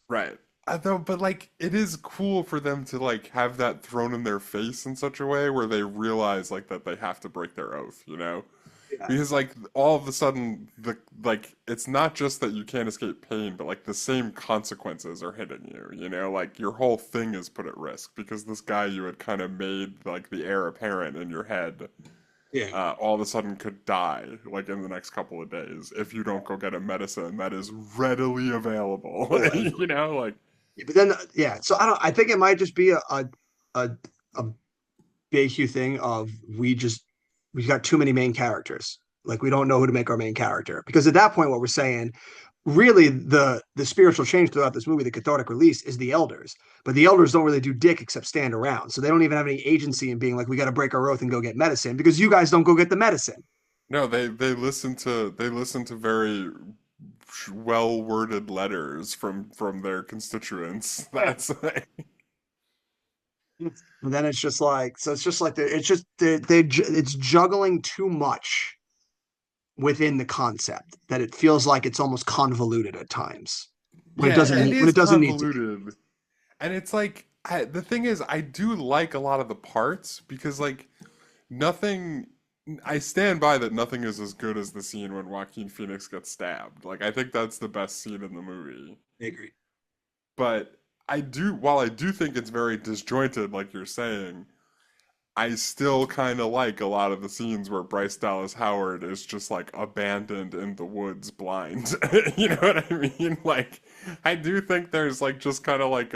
Right. I though, but like it is cool for them to like have that thrown in their face in such a way where they realize like that they have to break their oath, you know? Yeah. Because like all of a sudden the like it's not just that you can't escape pain, but like the same consequences are hitting you, you know? Like your whole thing is put at risk because this guy you had kind of made like the heir apparent in your head Yeah. all of a sudden could die like in the next couple of days if you don't go get a medicine that is readily available. Right. You know, like But then yeah, so I think it might just be a, a big huge thing of we got too many main characters. Like we don't know who to make our main character. Because at that point, what we're saying, really the spiritual change throughout this movie, the cathartic release, is the elders. But the elders don't really do dick except stand around. So they don't even have any agency in being like, we got to break our oath and go get medicine because you guys don't go get the medicine. No, they listen to very well worded letters from their constituents. That's like, And then it's just like, so it's just like, it's just, it's juggling too much within the concept that it feels like it's almost convoluted at times when it yeah, doesn't it need, when is it doesn't need to be. convoluted. And it's like the thing is, I do like a lot of the parts because like nothing. I stand by that nothing is as good as the scene when Joaquin Phoenix gets stabbed. Like I think that's the best scene in the movie. I agree. But while I do think it's very disjointed, like you're saying, I still kind of like a lot of the scenes where Bryce Dallas Howard is just like abandoned in the woods blind. You know what I mean? Like, I do think there's like just kind of like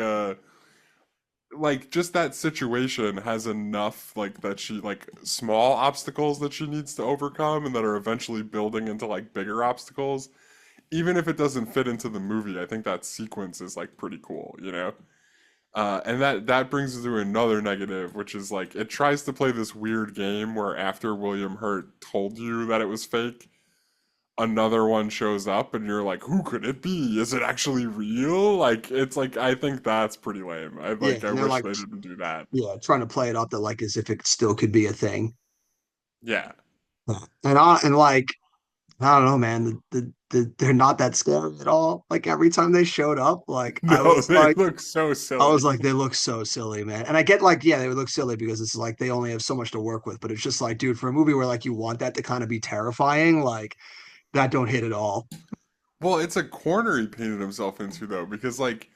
like just that situation has enough like that she like small obstacles that she needs to overcome and that are eventually building into like bigger obstacles. Even if it doesn't fit into the movie, I think that sequence is like pretty cool, you know? And that brings us to another negative, which is like it tries to play this weird game where after William Hurt told you that it was fake, another one shows up and you're like, who could it be? Is it actually real? Like it's like I think that's pretty lame. Yeah, I and they're wish like, they didn't do that. yeah, trying to play it up that like as if it still could be a thing. Yeah. And like I don't know, man. They're not that scary at all. Like every time they showed up, like No, they look so I was silly. like, they look so silly, man. And I get like, yeah, they would look silly because it's like they only have so much to work with. But it's just like, dude, for a movie where like you want that to kind of be terrifying, like that don't hit at all. Well, it's a corner he painted himself into though, because like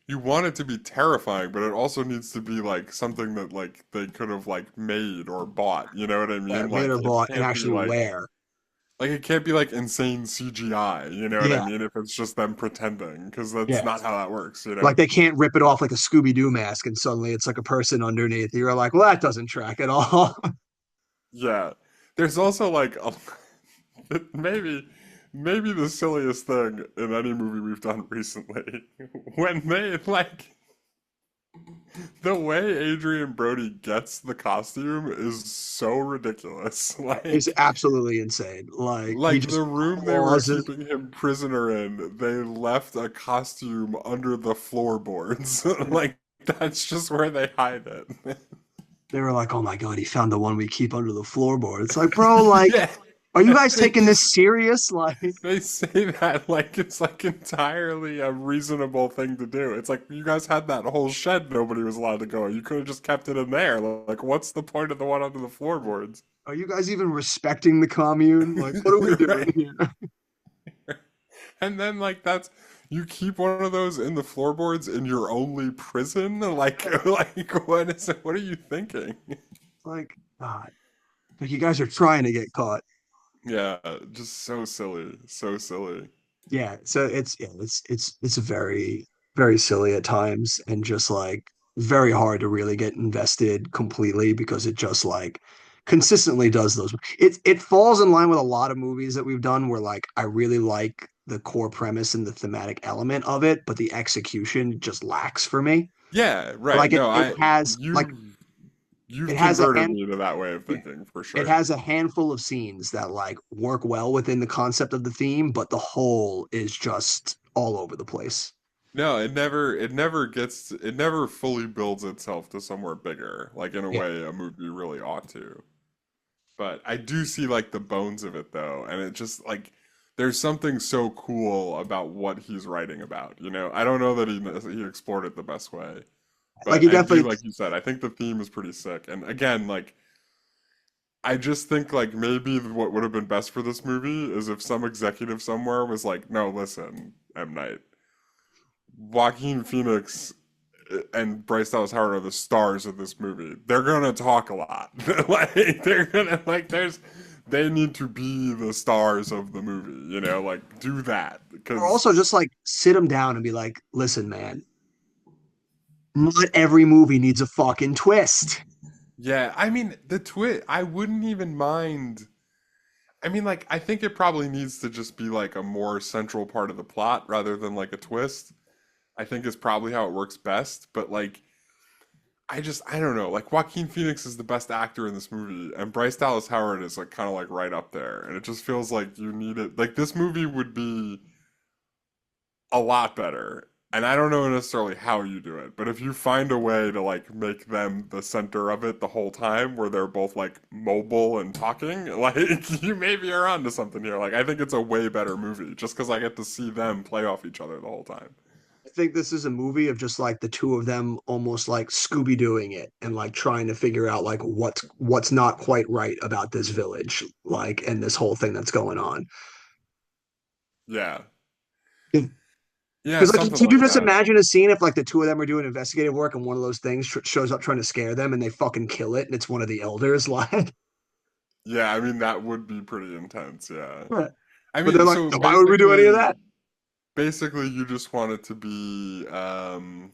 you want it to be terrifying, but it also needs to be like something that like they could have like made or bought. You know what I Yeah, mean? made Like or it bought and can't be actually wear. like it can't be like insane CGI. You know what I Yeah, mean? If it's just them pretending, because that's yeah. not how that works. You know? Like they can't rip it off like a Scooby Doo mask and suddenly it's like a person underneath. You're like, well, that doesn't track at all. Yeah. There's also like maybe maybe the silliest thing in any movie we've done recently when they like the way Adrian Brody gets the costume is so ridiculous. It's absolutely insane. Like he Like just the room they were pauses. keeping him prisoner in, they left a costume under the floorboards. Like that's just where they hide it. They were like, "Oh my god, he found the one we keep under the floorboard." It's like, bro, like, Yeah. are you guys They taking just this serious? Like, they say that like it's like entirely a reasonable thing to do. It's like you guys had that whole shed nobody was allowed to go. You could have just kept it in there. Like what's the point of the one under the floorboards? are you guys even respecting the commune? Like, what are we doing Right. here? And then like that's you keep one of those in the floorboards in your only prison? Like like what are you thinking? Like, God, like you guys are trying to get caught. Yeah, just so silly. So silly. Yeah, so it's very silly at times and just like very hard to really get invested completely because it just like consistently does those. It falls in line with a lot of movies that we've done where like I really like the core premise and the thematic element of it, but the execution just lacks for me. Yeah, right. Like No, it I has like it you've has a converted hand me to that way of yeah, thinking for it sure. has a handful of scenes that like work well within the concept of the theme, but the whole is just all over the place. No, it never fully builds itself to somewhere bigger, like in a Yeah. way a movie really ought to. But I do see like the bones of it though, and it just like there's something so cool about what he's writing about, you know? I don't know that he explored it the best way, Like but he I do definitely like you said, I think the theme is pretty sick. And again, like I just think like maybe what would have been best for this movie is if some executive somewhere was like, "No, listen, M. Night. Joaquin Phoenix and Bryce Dallas Howard are the stars of this movie. They're gonna talk a lot. Like they're gonna like they need to be the stars of the movie, you know, like do that or because also just like sit him down and be like, listen, man, not every movie needs a fucking twist. yeah, I mean the twist I wouldn't even mind I mean, like, I think it probably needs to just be like a more central part of the plot rather than like a twist. I think is probably how it works best. But like, I don't know. Like, Joaquin Phoenix is the best actor in this movie, and Bryce Dallas Howard is like kind of like right up there. And it just feels like you need it. Like, this movie would be a lot better. And I don't know necessarily how you do it, but if you find a way to like make them the center of it the whole time, where they're both like mobile and talking, like you maybe are onto something here. Like I think it's a way better movie just because I get to see them play off each other the whole time. I think this is a movie of just like the two of them almost like Scooby Dooing it and like trying to figure out like what's not quite right about this village, like and this whole thing that's going on. Yeah, yeah, Because like, something could you like just that. imagine a scene if like the two of them are doing investigative work and one of those things shows up trying to scare them and they fucking kill it and it's one of the elders, like, Yeah, I mean that would be pretty intense. Yeah, but I they're mean like, so why would we do any of that? basically you just want it to be Hot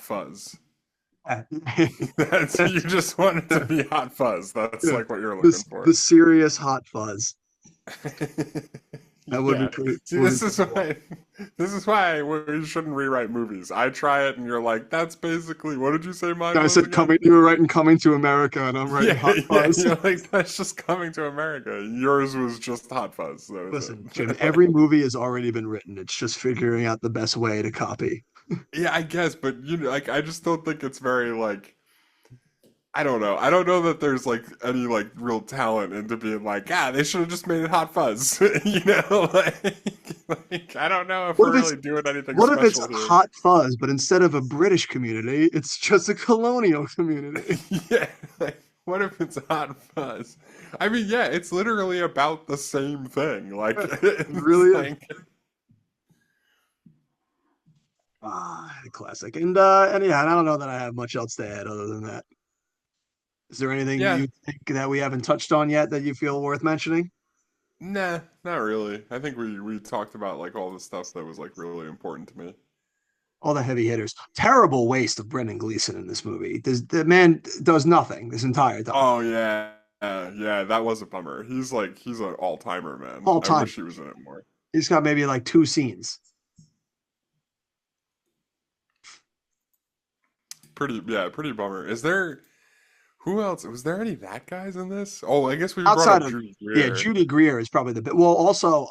Fuzz. That's you just want it to be Hot Fuzz. That's Yeah, like what you're looking this for. the serious hot fuzz. That would be Yeah. pretty. See, Would be this is pretty cool. why this is why we shouldn't rewrite movies. I try it and you're like, that's basically what did you say mine I was said again? coming. You were writing Coming to America, and I'm writing Yeah, Hot yeah, Fuzz. you're like, that's just coming to America. Yours was just Hot Fuzz. That was Listen, Jim. it. Every movie has already been written. It's just figuring out the best way to copy. Yeah, I guess, but you know, like I just don't think it's very like I don't know. I don't know that there's like any like real talent into being like, ah, they should have just made it Hot Fuzz. You know, like I don't know if What we're if it's really doing anything what if it's special here. Hot Fuzz, but instead of a British community, it's just a colonial community? Yeah, like what if it's Hot Fuzz? I mean, yeah, it's literally about the same thing. Like It it's really is. like Classic. And yeah, and I don't know that I have much else to add other than that. Is there anything yeah, you think that we haven't touched on yet that you feel worth mentioning? nah, not really. I think we talked about like all the stuff that was like really important to me. All the heavy hitters. Terrible waste of Brendan Gleeson in this movie. The man does nothing this entire time. Oh yeah, yeah, that was a bummer. He's an all-timer, man. All I time. wish he was in it more. He's got maybe like two scenes. Pretty bummer. Is there who else? Was there any that guys in this? Oh, I guess we brought Outside up of Judy yeah, Greer. Judy Greer is probably the bit. Well, also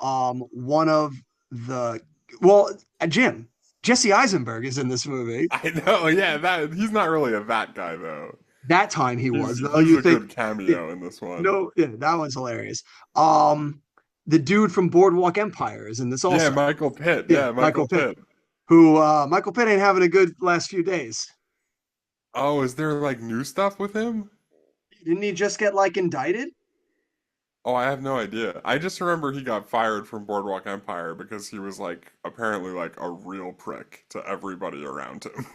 one of the well, Jim Jesse Eisenberg is in this movie. I know, yeah, that he's not really a that guy though. That time he He's was though. he's You a think good yeah, cameo in this one. no? Yeah, that one's hilarious. Um, the dude from Boardwalk Empire is in this Yeah, also. Michael Pitt. Yeah, Yeah, Michael Michael Pitt. Pitt. Who Michael Pitt ain't having a good last few days. Oh, is there like new stuff with him? Didn't he just get like indicted? Oh, I have no idea. I just remember he got fired from Boardwalk Empire because he was like apparently like a real prick to everybody around him.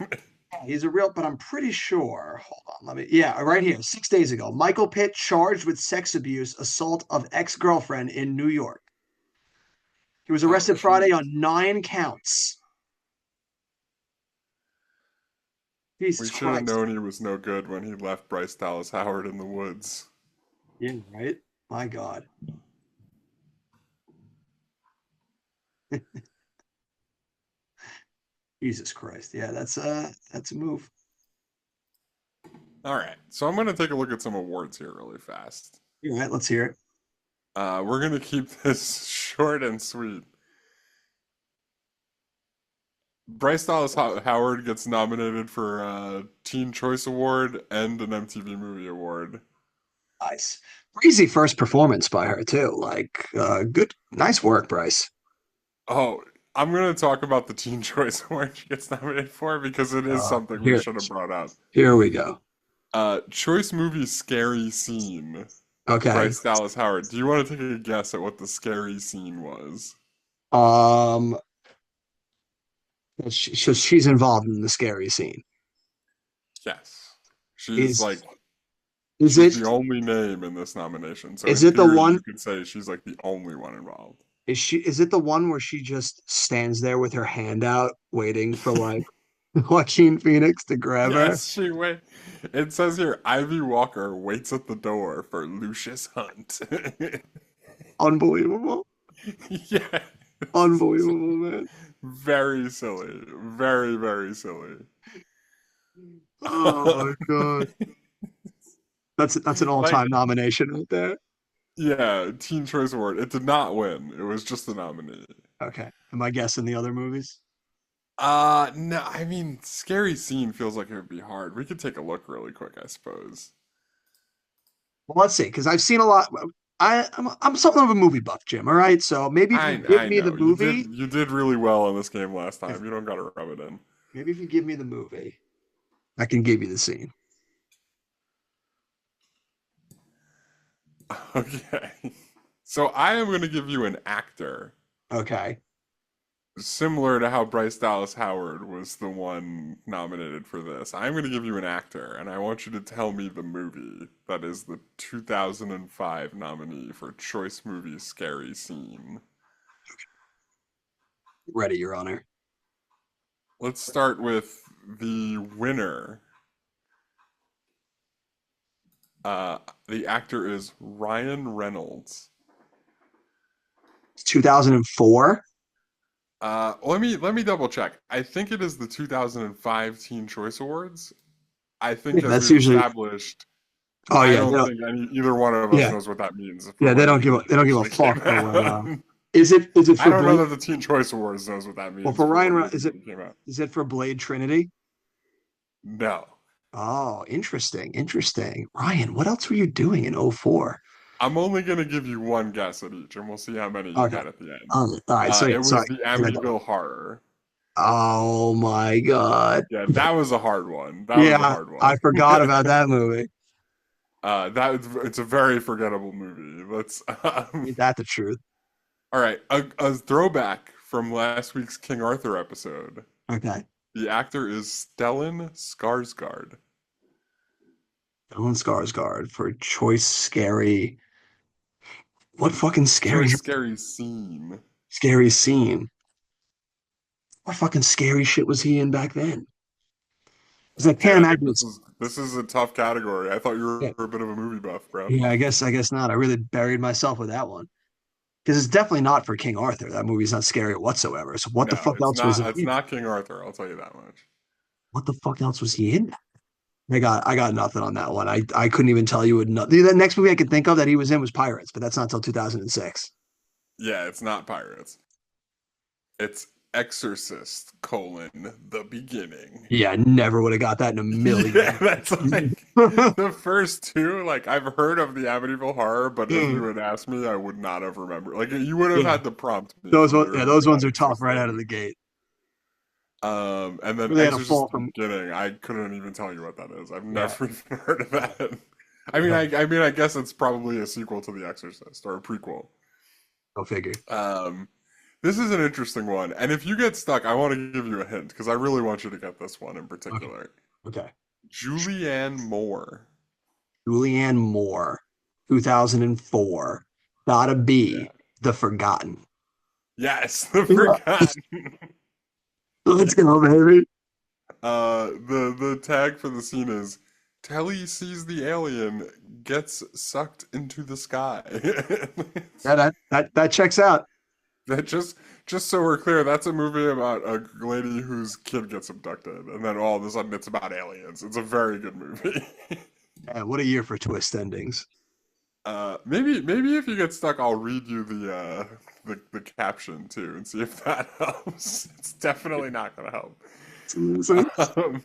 He's a real, but I'm pretty sure. Hold on, let me. Yeah, right here. 6 days ago, Michael Pitt charged with sex abuse, assault of ex-girlfriend in New York. He was Oh, arrested Friday on jeez. 9 counts. We Jesus should have Christ. known he was no good when he left Bryce Dallas Howard in the woods. Yeah, right. My God. Jesus Christ. Yeah, that's a move. All right, so I'm gonna take a look at some awards here really fast. All right, let's hear it. We're gonna keep this short and sweet. Bryce Dallas Howard gets nominated for a Teen Choice Award and an MTV Movie Award. Nice. Crazy first performance by her too. Like, good, nice work, Bryce. Oh, I'm gonna talk about the Teen Choice Award she gets nominated for because it is something we Here, should have brought up. here we go. Choice Movie Scary Scene. Okay. Bryce Dallas Howard. Do you want to take a guess at what the scary scene was? Um, so she's involved in the scary scene. Yes. She's Is like is she's it the only name in this nomination. So is in it the theory, one? you could say she's like the only one involved. Is it the one where she just stands there with her hand out, waiting for like? Joaquin Phoenix to grab her. Yes, she wait. It says here, Ivy Walker waits at the door for Lucius Hunt. Unbelievable. Yeah. Unbelievable, man. Very silly. Very, very silly. Oh my God. That's an Like, all-time nomination right there. yeah, Teen Choice Award. It did not win. It was just a nominee. Okay. Am I guessing the other movies? No, I mean, Scary Scene feels like it would be hard. We could take a look really quick, I suppose. Well, let's see, because I've seen a lot. I'm something of a movie buff, Jim. All right, so maybe if you give I me the know. movie, You did really well in this game last if time. You don't gotta rub it in. maybe if you give me the movie, I can give you the scene. Okay. So I am gonna give you an actor, Okay. similar to how Bryce Dallas Howard was the one nominated for this. I'm gonna give you an actor, and I want you to tell me the movie that is the 2005 nominee for Choice Movie Scary Scene. Ready, Your Honor. Let's start with the winner. The actor is Ryan Reynolds. It's 2004. Let me double check. I think it is the 2005 Teen Choice Awards. I think Yeah, as that's we've usually. established, Oh I yeah, don't think either one of us yeah, knows what that means for yeah. They when don't the give a movie they don't give a actually came fuck for when. out. Is it I for don't know Blade? that the Teen Choice Awards knows what that Well, means for for Ryan, when the Is it movie came out. for Blade Trinity? No. Oh, interesting, interesting. Ryan, what else were you doing in '04? I'm only gonna give you one guess at each, and we'll see how many you Okay. get at the end. All right. So It so was the I got. Amityville Horror. Oh my God. Yeah, that was a hard one. That was a Yeah, hard I one. forgot about that movie. It's a very forgettable movie. Ain't that the truth? All right, a throwback from last week's King Arthur episode. Okay. The actor is Stellan Skarsgård. Stellan Skarsgård for Choice Scary. What fucking Choice scary scene. scary scene? What fucking scary shit was he in back then? Because I can't Damn, imagine this it's. is this is a tough category. I thought you Yeah, were a bit of a movie buff, bro. yeah. I guess not. I really buried myself with that one because it's definitely not for King Arthur. That movie's not scary whatsoever. So what the No, fuck else was he It's in? not King Arthur. I'll tell you that much. What the fuck else was he in? I got nothing on that one. I couldn't even tell you. The next movie I could think of that he was in was Pirates, but that's not until 2006. Yeah, it's not Pirates. It's Exorcist: the beginning. Yeah, I never would have got that in a Yeah, million. that's like the first two. Like I've heard of the Amityville Horror, but if you had asked me, I would not have remembered. Like you would have Yeah, had to prompt me for me to remember those ones that are tough right out existed. of the gate. And then Really had a fall Exorcist: The from. Beginning. I couldn't even tell you what that is. I've Yeah, never even heard of that. yeah, I guess it's probably a sequel to The Exorcist or a prequel. go figure. Um, this is an interesting one, and if you get stuck, I want to give you a hint because I really want you to get this one in Okay, particular. okay. Julianne Moore. Julianne Moore, 2004. Gotta be Yeah. The Forgotten. Yes, the Let's Forgotten. go, baby. The tag for the scene is Telly sees the alien, gets sucked into the sky. Yeah, that checks out. That just so we're clear, that's a movie about a lady whose kid gets abducted, and then all of a sudden it's about aliens. It's a very good movie. Yeah, what a year for twist endings. Maybe if you get stuck, I'll read you the caption too and see if that helps. It's definitely not gonna help. Um,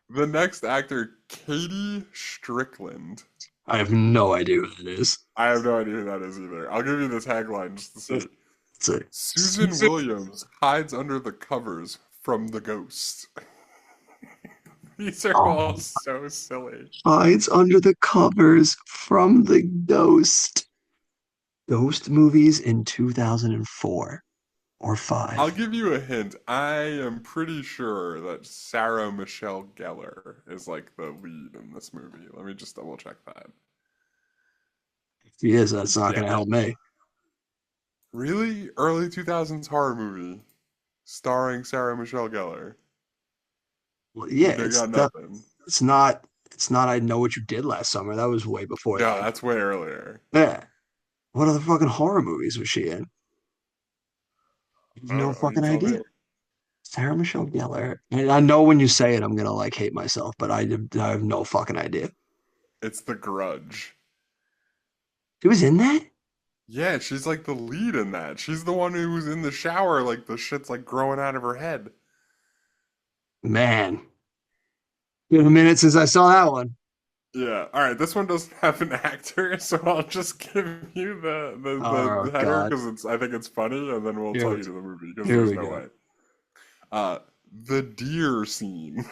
the next actor, Katie Strickland. I have no idea who that is. I have no idea who that is either. I'll give you the tagline just to see. It's a Susan Williams hides under the covers from the ghost. These are all oh, so silly. hides under the covers from the ghost. Ghost movies in 2004 or I'll 5. give you a hint. I am pretty sure that Sarah Michelle Gellar is like the lead in this movie. Let me just double check that. If he is, that's not Yeah. going to help me. Really? Early 2000s horror movie. starring Sarah Michelle Gellar. Well, yeah, They got nothing. it's not it's not I Know What You Did Last Summer. That was way before No, that. that's way earlier. Yeah. What other fucking horror movies was she in? I have I no don't know. You fucking tell me. idea. Sarah Michelle Gellar. And I know when you say it, I'm gonna like hate myself, but I have no fucking idea. It's The Grudge. She was in that? Yeah, she's like the lead in that. She's the one who was in the shower, like the shit's like growing out of her head. Man, been a minute since I saw that one. Yeah. All right. This one doesn't have an actor, so I'll just give you Oh the header God. because I think it's funny, and then we'll Here tell we you the movie because here there's we no go. way. Uh, the deer scene.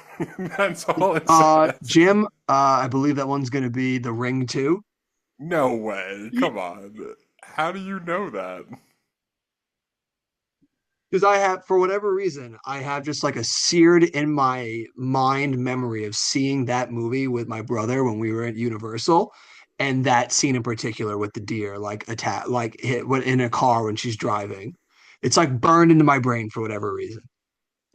That's all it says. Jim, I believe that one's gonna be The Ring 2. No way. Come on. How do you know that? Because I have, for whatever reason, I have just like a seared in my mind memory of seeing that movie with my brother when we were at Universal, and that scene in particular with the deer, like attack, like hit in a car when she's driving. It's like burned into my brain for whatever reason.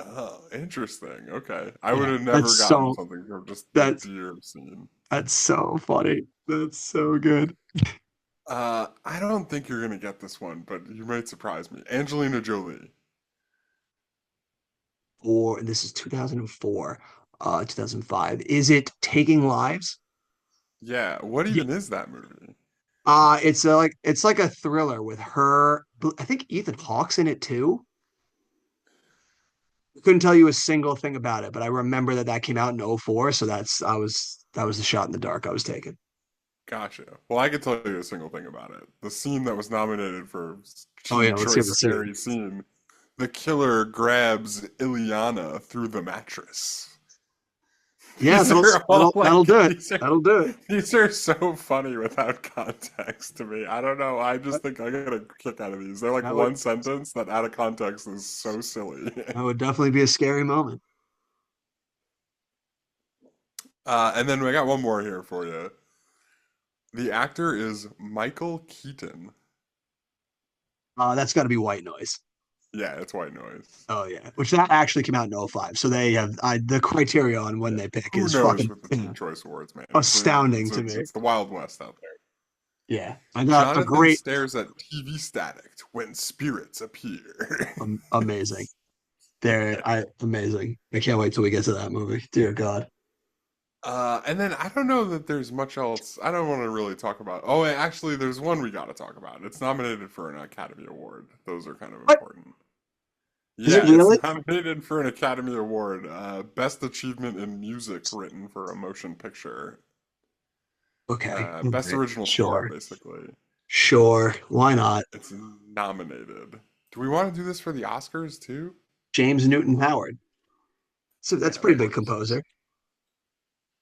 Oh, interesting. Okay. I would Yeah, have never gotten something from just the that's deer scene. that's so funny. That's so good. I don't think you're gonna get this one, but you might surprise me. Angelina Jolie. Or this is 2004, 2005. Is it Taking Lives? Yeah, what Yeah. even is that movie? It's like a thriller with her. I think Ethan Hawke's in it too. I couldn't tell you a single thing about it, but I remember that came out in '04. So that was the shot in the dark I was taking. Gotcha. Well, I could tell you a single thing about it. The scene that was nominated for Oh yeah, Teen let's hear Choice the scene. Scary Scene. The killer grabs Ileana through the mattress. Yeah, These are all that'll like do it. That'll do it. these are so funny without context to me. I don't know. I just think I get a kick out of these. They're like That would one sentence that out of context is so silly. that would definitely be a scary moment. And then we got one more here for you. The actor is Michael Keaton. That's got to be White Noise. Yeah, it's white noise. Oh yeah, which that actually came out in '05. So they have the criteria on when Yeah. they pick Who is knows fucking with the Teen Choice Awards, man? astounding to me. It's the Wild West out there. Yeah, I got a Jonathan great, stares at TV static when spirits appear. amazing. Amazing. I can't wait till we get to that movie. Dear God. And then I don't know that there's much else. I don't want to really talk about. Oh, wait, actually, there's one we got to talk about. It's nominated for an Academy Award. Those are kind of What? important. Is it Yeah, really? it's nominated for an Academy Award. Best Achievement in Music written for a motion picture. Okay. Best Okay. Original Score, Sure. basically. Sure. Why not? It's nominated. Do we want to do this for the Oscars too? James Newton Howard. So Yeah, that's a that pretty big works. composer.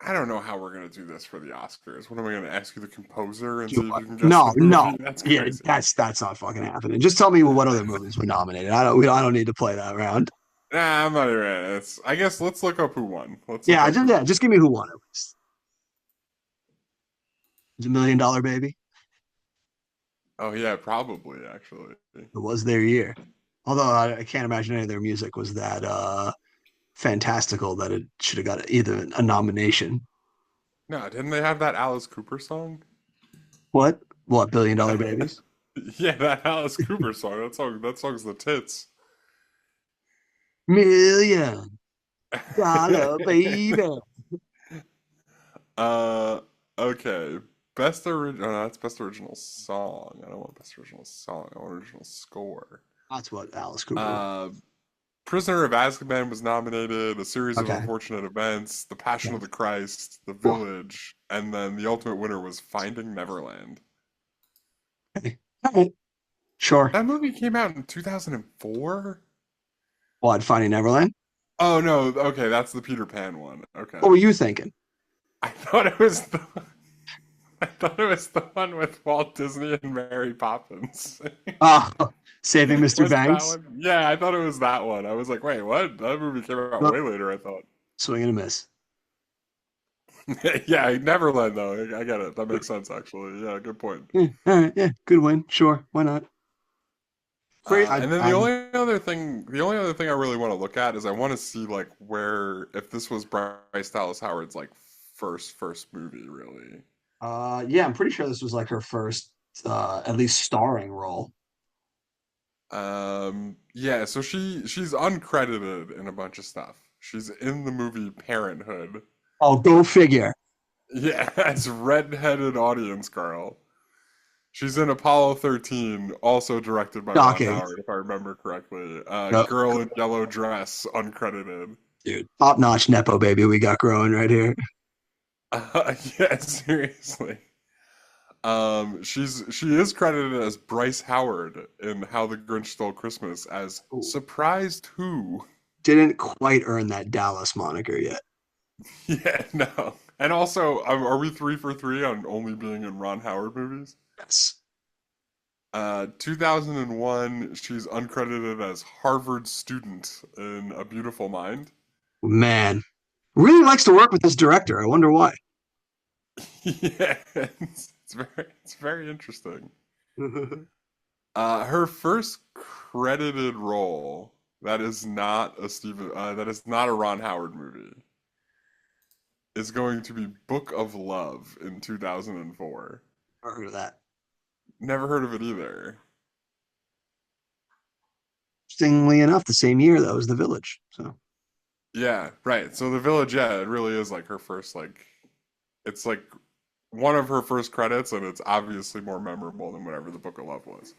I don't know how we're gonna do this for the Oscars. What am I gonna ask you the composer and see if What? you can guess No, the no. movie? That's Yeah, crazy. that's not fucking happening. Just tell me what other movies were nominated. I don't need to play that round. Nah, I'm not even. I guess let's look up who won. Let's look up who Yeah, won. just give me who won it. It's a $1 million baby. Oh yeah, probably actually. It was their year. Although I can't imagine any of their music was that fantastical that it should have got either a nomination. No, didn't they have that Alice Cooper song? What? What, $1 billion babies? Yeah, that Alice Cooper song. That song's the tits. $1 million baby. Uh, okay. Best original. No, that's best original song. I don't want best original song. I want original score. That's what Alice Cooper was. Uh, Prisoner of Azkaban was nominated. A Series of Okay. Unfortunate Events, The Passion Yeah. of the Christ, The Cool. Village, and then the ultimate winner was Finding Neverland. Okay. All right. Sure. That movie came out in 2004. What, Finding Neverland? Oh no, okay, that's the Peter Pan one. Okay. What were you thinking? I thought it was the I thought it was the one with Walt Disney and Mary Poppins. Uh, Saving Mr. Was that Banks? one? Yeah, I thought it was that one. I was like, wait, what? That movie came out No. way later, I thought. Swing and a miss. Yeah, Neverland though. I get it. That makes sense actually. Yeah, good point. Yeah, all right, yeah, good win. Sure, why not? Great. And then the only other the only other thing I really want to look at is I want to see like where if this was Bryce Dallas Howard's like first movie really. Yeah, I'm pretty sure this was like her first, at least starring role. Yeah, so she's uncredited in a bunch of stuff. She's in the movie Parenthood. Oh, go figure. Yeah, as redheaded audience girl. She's in Apollo 13, also directed by Ron Shocking. Howard, if I remember correctly. No, Girl in Yellow Dress, uncredited. dude, top notch nepo baby we got growing right here. Yeah, seriously. She is credited as Bryce Howard in How the Grinch Stole Christmas as Ooh. surprised who. Didn't quite earn that Dallas moniker yet. Yeah, no. And also, are we 3 for 3 on only being in Ron Howard movies? Yes. 2001, she's uncredited as Harvard student in A Beautiful Mind. Man, really likes to work with this director. I wonder why. Yeah, it's very interesting. Her first credited role that is not a that is not a Ron Howard movie is going to be Book of Love in 2004. I heard of that. Never heard of it either. Interestingly enough, the same year that was The Village. So Yeah, right. So The Village, yeah, it really is like her first it's like one of her first credits, and it's obviously more memorable than whatever the Book of Love was.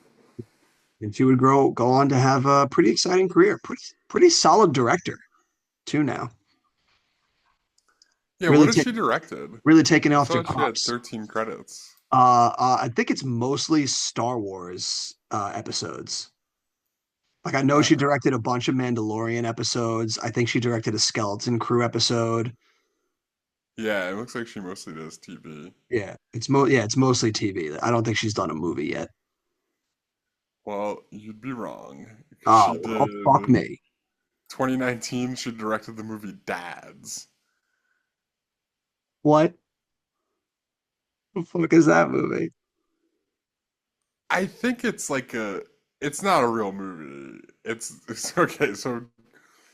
and she would go on to have a pretty exciting career. Pretty solid director too now. Yeah, what Really has she directed? really taking I off to thought she had pops. 13 credits. I think it's mostly Star Wars episodes. Like I know she Uh, directed a bunch of Mandalorian episodes. I think she directed a Skeleton Crew episode. yeah, it looks like she mostly does TV. Yeah, it's mostly TV. I don't think she's done a movie yet. Well, you'd be wrong. Oh, She well, fuck did me. 2019, she directed the movie Dads. What the fuck is that movie? I think it's not a real movie. It's okay, so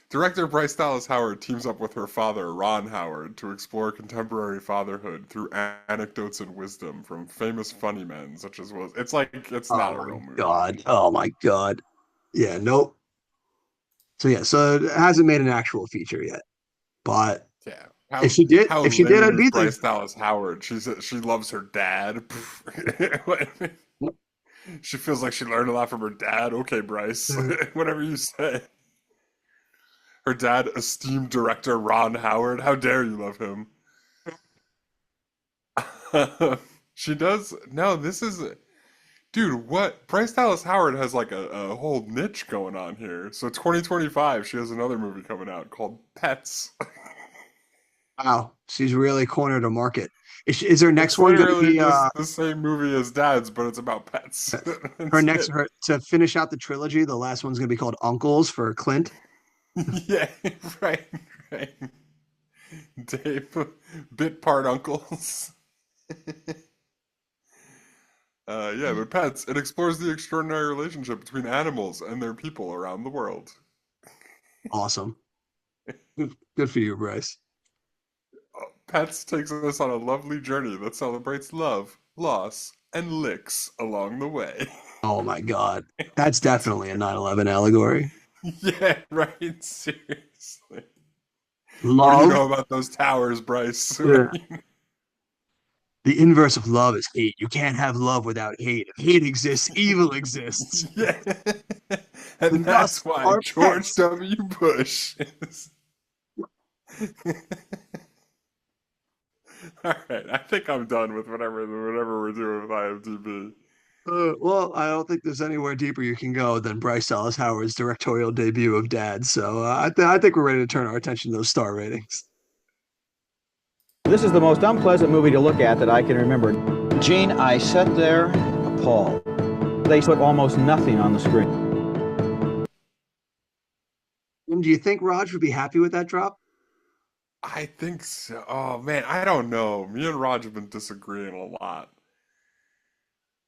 director Bryce Dallas Howard teams up with her father, Ron Howard, to explore contemporary fatherhood through anecdotes and wisdom from famous funny men, such as was. It's Oh not a my real movie. god. Oh my god. Yeah, nope. So yeah, so it hasn't made an actual feature yet. But Yeah. How if she did, lame I'd is be there. Bryce Dallas Howard? She loves her dad. She feels like she learned a lot from her dad. Okay, Bryce, whatever you say. Her dad, esteemed director Ron Howard. How dare you love him? She does. No, this is. Dude, what? Bryce Dallas Howard has like a whole niche going on here. So 2025, she has another movie coming out called Pets. Wow, she's really cornered a market. Is her next It's one going to literally be just the same movie as Dad's, but it's about pets. her That's next it. her to finish out the trilogy? The last one's going to be called Uncles for Clint. Yeah, right, right. Dave, bit part uncles. Yeah, but Pets, it explores the extraordinary relationship between animals and their people around the world. Awesome. Good for you, Bryce. Pets takes us on a lovely journey that celebrates love, loss, and licks along the way. Oh my God. That's definitely a 9/11 allegory. Yeah, right, seriously. What do you Love. know about those towers, Bryce? Yeah. The inverse of love is hate. You can't have love without hate. If hate exists, evil exists. Yeah. And And thus that's why are George pets. W. Bush is. All right, I think I'm done with whatever we're doing with IMDb. Well, I don't think there's anywhere deeper you can go than Bryce Dallas Howard's directorial debut of Dad. So I think we're ready to turn our attention to those star ratings. This is the most unpleasant movie to look at that I can remember. Gene, I sat there appalled. They put almost nothing on the screen. And do you think Raj would be happy with that drop? I think so. Oh man, I don't know. Me and Raj have been disagreeing a lot.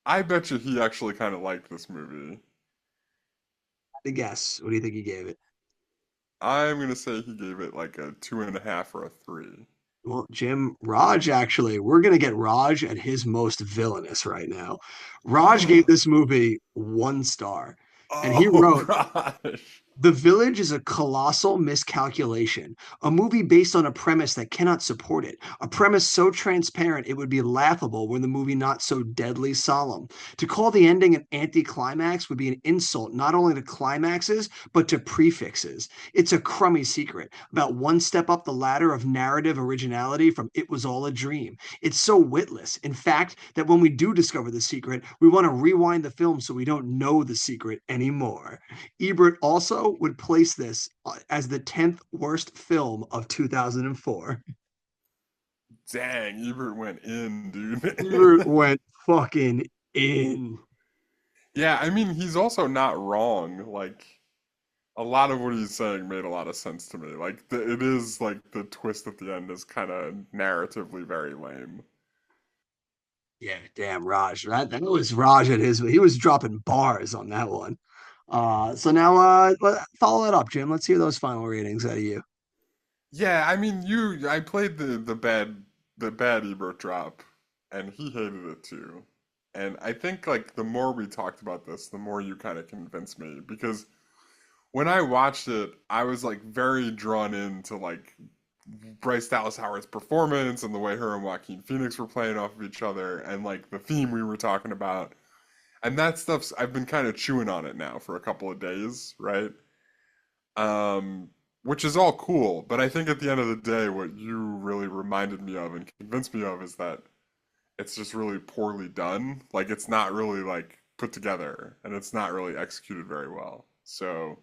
I bet you he actually kind of liked this movie. to guess, what do you think he gave it? I'm gonna say he gave it like a 2.5 or a 3. Well, Jim, Raj actually, we're going to get Raj at his most villainous right now. Raj gave this movie 1 star, and he Oh wrote, gosh. "The Village is a colossal miscalculation, a movie based on a premise that cannot support it, a premise so transparent it would be laughable were the movie not so deadly solemn. To call the ending an anticlimax would be an insult not only to climaxes, but to prefixes. It's a crummy secret, about one step up the ladder of narrative originality from It Was All a Dream. It's so witless, in fact, that when we do discover the secret, we want to rewind the film so we don't know the secret anymore." Ebert also would place this as the 10th worst film of 2004. Dang, Ebert went in, dude. Ebert went fucking in. Yeah, I mean, he's also not wrong. Like, a lot of what he's saying made a lot of sense to me. Like, it is like the twist at the end is kind of narratively very lame. Yeah, damn Raj. That was Raj at his. He was dropping bars on that one. So now follow that up, Jim. Let's hear those final ratings out of you. Yeah, I mean, I played the bad Ebert drop, and he hated it too. And I think like the more we talked about this, the more you kind of convinced me because when I watched it, I was like very drawn into like Bryce Dallas Howard's performance and the way her and Joaquin Phoenix were playing off of each other and like the theme we were talking about. And that stuff's I've been kind of chewing on it now for a couple of days, right? Which is all cool, but I think at the end of the day, what you really reminded me of and convinced me of is that it's just really poorly done. Like it's not really like put together and it's not really executed very well. So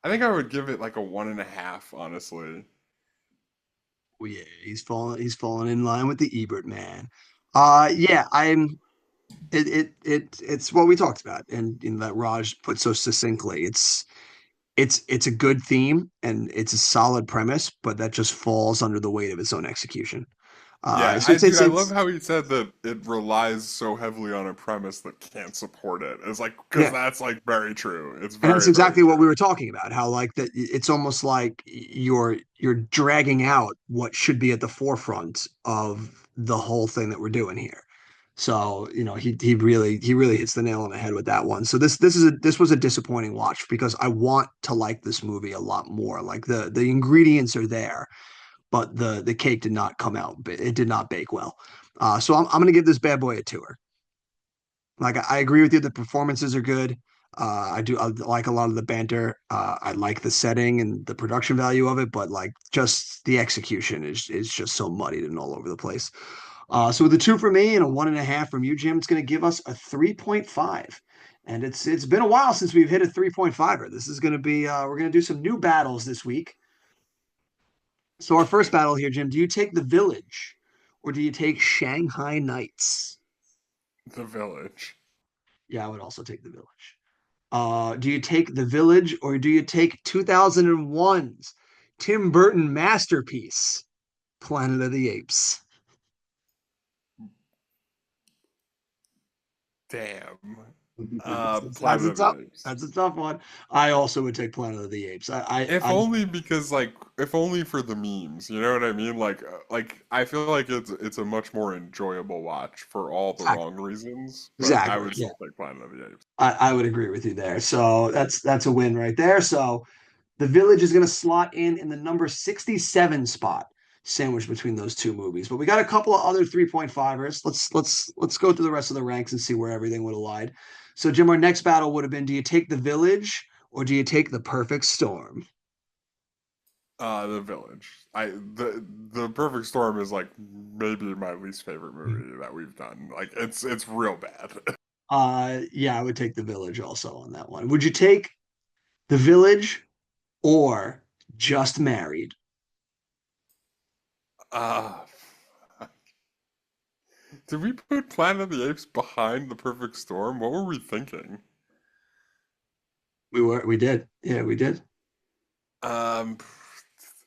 I think I would give it like a 1.5, honestly. Well, yeah, he's falling in line with the Ebert man. Yeah, it's what we talked about and in that Raj put so succinctly. It's a good theme and it's a solid premise, but that just falls under the weight of its own execution. Yeah, So I love it's how he said that it relies so heavily on a premise that can't support it. It's like because yeah, that's like very true. It's and that's very, very exactly what we true. were talking about. How like that it's almost like you're dragging out what should be at the forefront of the whole thing that we're doing here. So, he really hits the nail on the head with that one. So this was a disappointing watch because I want to like this movie a lot more. Like the ingredients are there, but the cake did not come out. It did not bake well. So I'm gonna give this bad boy a tour. Like I agree with you, the performances are good. I like a lot of the banter. I like the setting and the production value of it, but like just the execution is just so muddied and all over the place. So with a 2 for me and a 1.5 from you, Jim, it's going to give us a 3.5. And it's been a while since we've hit a 3.5er. This is going to be we're going to do some new battles this week. So our first battle here, Jim, do you take The Village or do you take Shanghai Nights? The Village. Yeah, I would also take The Village. Do you take The Village or do you take 2001's Tim Burton masterpiece, Planet of the Apes? Damn. That's Planet a of tough. the Apes. That's a tough one. I also would take Planet of the Apes. If only because like if only for the memes, you know what I mean? Like I feel like it's a much more enjoyable watch for all the wrong reasons, but I exactly. would Yeah, still take Planet of the Apes. I would agree with you there. So that's a win right there. So The Village is going to slot in the number 67 spot, sandwiched between those two movies. But we got a couple of other 3.5ers. Let's go through the rest of the ranks and see where everything would have lied. So Jim, our next battle would have been: do you take The Village or do you take The Perfect Storm? The Village. The Perfect Storm is like maybe my least favorite movie that we've done. Like it's real bad. Yeah, I would take The Village also on that one. Would you take The Village or Just Married? Uh did we put Planet of the Apes behind The Perfect Storm? What were we thinking? We did. Yeah, we did. Um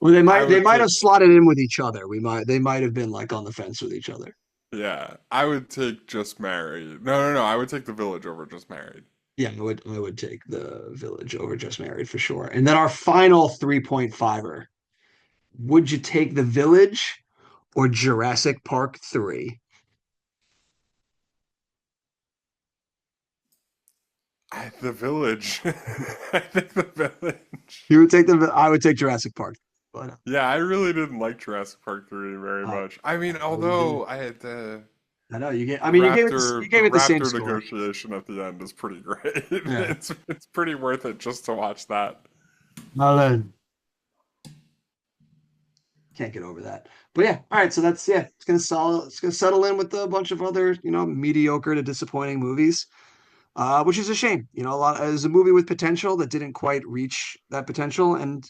Well, they I might they would might take have slotted in with each other. They might have been like on the fence with each other. yeah, I would take Just Married. No, I would take The Village over Just Married. Yeah, I would take The Village over Just Married for sure. And then our final 3.5er. Would you take The Village or Jurassic Park 3? The Village. I think The Village. You would take I would take Jurassic Park. But Yeah, I really didn't like Jurassic Park 3 very uh, much. I mean, I really do. although I had the I know you get. I the mean, you the gave it the same raptor score. negotiation at the end is pretty great. Yeah. It's pretty worth it just to watch that. Alan. Can't get over that. But yeah, all right. So that's yeah. It's gonna settle in with a bunch of other mediocre to disappointing movies, which is a shame. A lot as a movie with potential that didn't quite reach that potential. And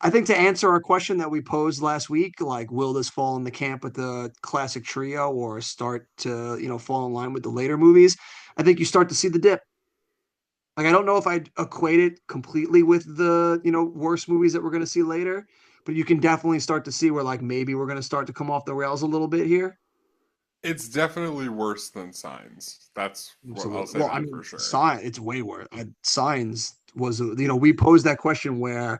I think to answer our question that we posed last week, like will this fall in the camp with the classic trio or start to fall in line with the later movies? I think you start to see the dip. Like I don't know if I'd equate it completely with the, worst movies that we're going to see later, but you can definitely start to see where like maybe we're going to start to come off the rails a little bit here. It's definitely worse than Signs. That's what I'll Absolutely. say Well, I that mean, for sure. Sign, it's way worse. Signs was, we posed that question where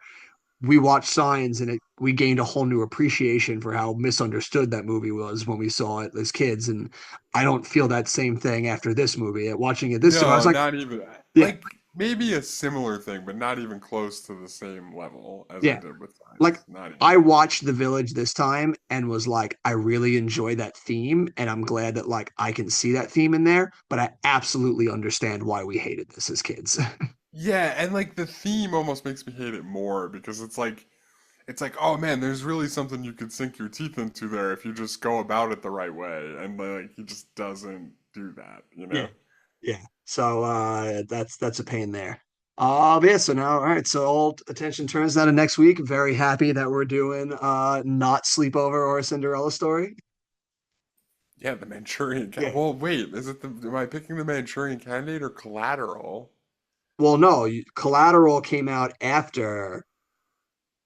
we watched Signs and we gained a whole new appreciation for how misunderstood that movie was when we saw it as kids. And I don't feel that same thing after this movie. Watching it this time, I was No, like, not even yeah, like maybe a similar thing, but not even close to the same level as I yeah. did with Like Signs. Not even I close. watched The Village this time and was like, I really enjoy that theme, and I'm glad that like I can see that theme in there, but I absolutely understand why we hated this as kids. Yeah, and like the theme almost makes me hate it more because it's like, oh man, there's really something you could sink your teeth into there if you just go about it the right way. And like he just doesn't do that, you Yeah. know? Yeah. So that's a pain there. But yeah, so now all right, so all attention turns now to next week. Very happy that we're doing not sleepover or a Cinderella story. Yeah, the Manchurian Yeah. Well, wait, am I picking the Manchurian Candidate or Collateral? Well, no, Collateral came out after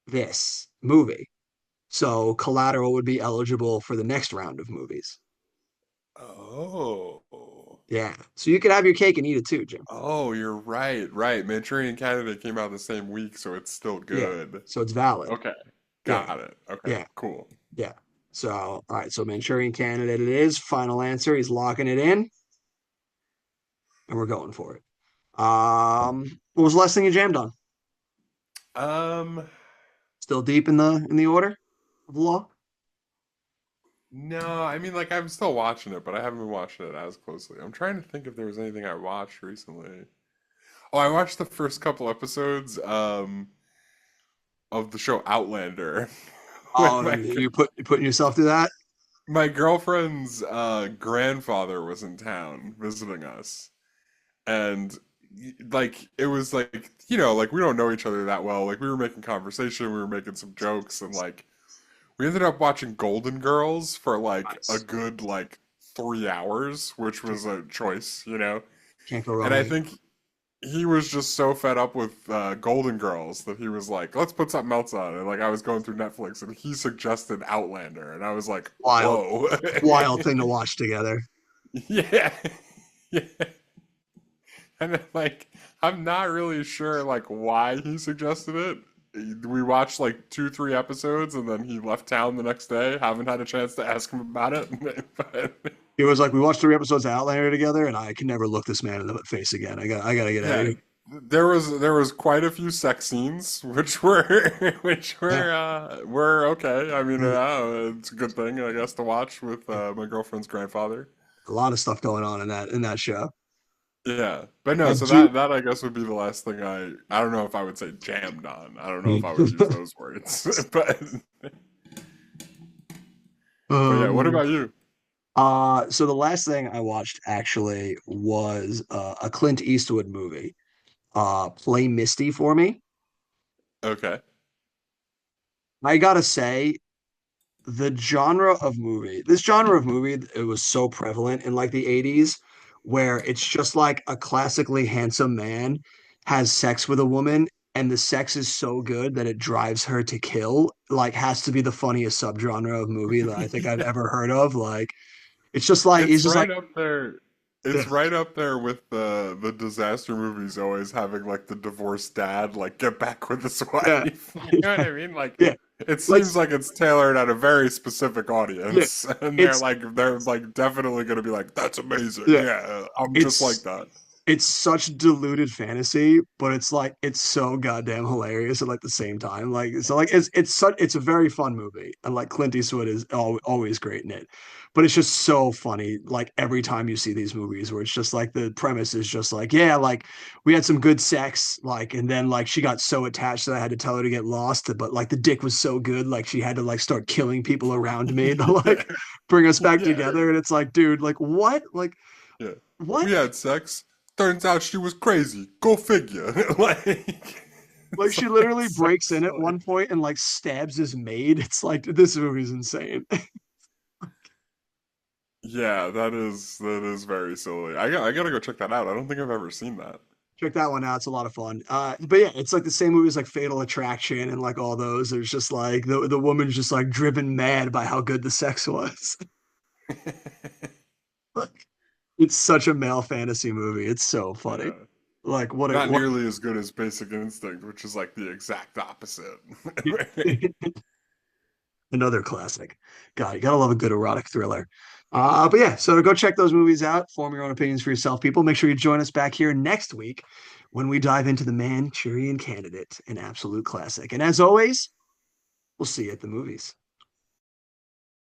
this movie. So Collateral would be eligible for the next round of movies. Oh. Yeah. So you could have your cake and eat it too, Jim. Oh, you're right, right. Manchurian Candidate came out the same week, so it's still Yeah. good. So it's valid. Okay, Yeah. got it. Okay, Yeah. cool. Yeah. So, all right. So Manchurian Candidate it is. Final answer. He's locking it in, and we're going for it. What was the last thing you jammed on? Um, Still deep in the order of law? no, I mean, like, I'm still watching it, but I haven't been watching it as closely. I'm trying to think if there was anything I watched recently. Oh, I watched the first couple episodes, of the show Outlander with Oh, my you putting yourself through that? my girlfriend's grandfather was in town visiting us, and like it was like like we don't know each other that well. Like we were making conversation, we were making some jokes, and like we ended up watching Golden Girls for like a Nice. good like 3 hours, which was a choice. Can't go And wrong I with it. think he was just so fed up with Golden Girls that he was like, let's put something else on. And like I was going through Netflix and he suggested Outlander, and I was like, Wild, whoa. wild thing to watch together. Yeah. Yeah. And then, like, I'm not really sure like why he suggested it. We watched like 2, 3 episodes, and then he left town the next day. Haven't had a chance to ask him about it. But It was like we watched 3 episodes of Outlander together, and I can never look this man in the face again. I gotta get out of yeah, here. there was quite a few sex scenes, which were which Yeah. were okay. I mean, it's a good thing I guess to watch with my girlfriend's grandfather. A lot of stuff going on in that show. Yeah, but no, I so do. that I guess would be the last thing I don't know if I would say jammed on. I don't know if I would use those words, but yeah. What um, about you? so the last thing I watched actually was a Clint Eastwood movie. Play Misty for me. Okay. I gotta say, this genre of movie, it was so prevalent in like the 80s, where it's just like a classically handsome man has sex with a woman, and the sex is so good that it drives her to kill. Like, has to be the funniest subgenre of movie that I think I've Yeah, ever heard of. Like, it's just like it's he's just like, right up there. It's right up there with the disaster movies always having like the divorced dad like get back with his Yeah, wife. You know what yeah, I mean? Like yeah. it Like, seems like it's tailored at a very specific yeah, audience, and it's they're like definitely gonna be like, "That's amazing. yeah, Yeah, I'm just like it's that." it's such diluted fantasy, but it's like it's so goddamn hilarious at like the same time. Like so, like it's a very fun movie, and like Clint Eastwood is always great in it. But it's just so funny, like every time you see these movies where it's just like the premise is just like, yeah, like we had some good sex, like, and then like she got so attached that I had to tell her to get lost, but like the dick was so good, like she had to like start killing people around me to Yeah, like bring us back yeah, together. And it's like, dude, like what? yeah. What? We had sex. Turns out she was crazy. Go figure. Like Like it's she like literally so breaks in at silly. one point and like stabs his maid. It's like this movie's insane. Yeah, that is very silly. I gotta go check that out. I don't think I've ever seen that. Check that one out. It's a lot of fun. But yeah, it's like the same movies like Fatal Attraction and like all those. There's just like the woman's just like driven mad by how good the sex was. Like it's such a male fantasy movie. It's so funny. Yeah. Like what a Not what nearly as good as Basic Instinct, which is like the exact opposite. another classic. God, you gotta love a good erotic thriller. But yeah, so go check those movies out. Form your own opinions for yourself, people. Make sure you join us back here next week when we dive into The Manchurian Candidate, an absolute classic. And as always, we'll see you at the movies.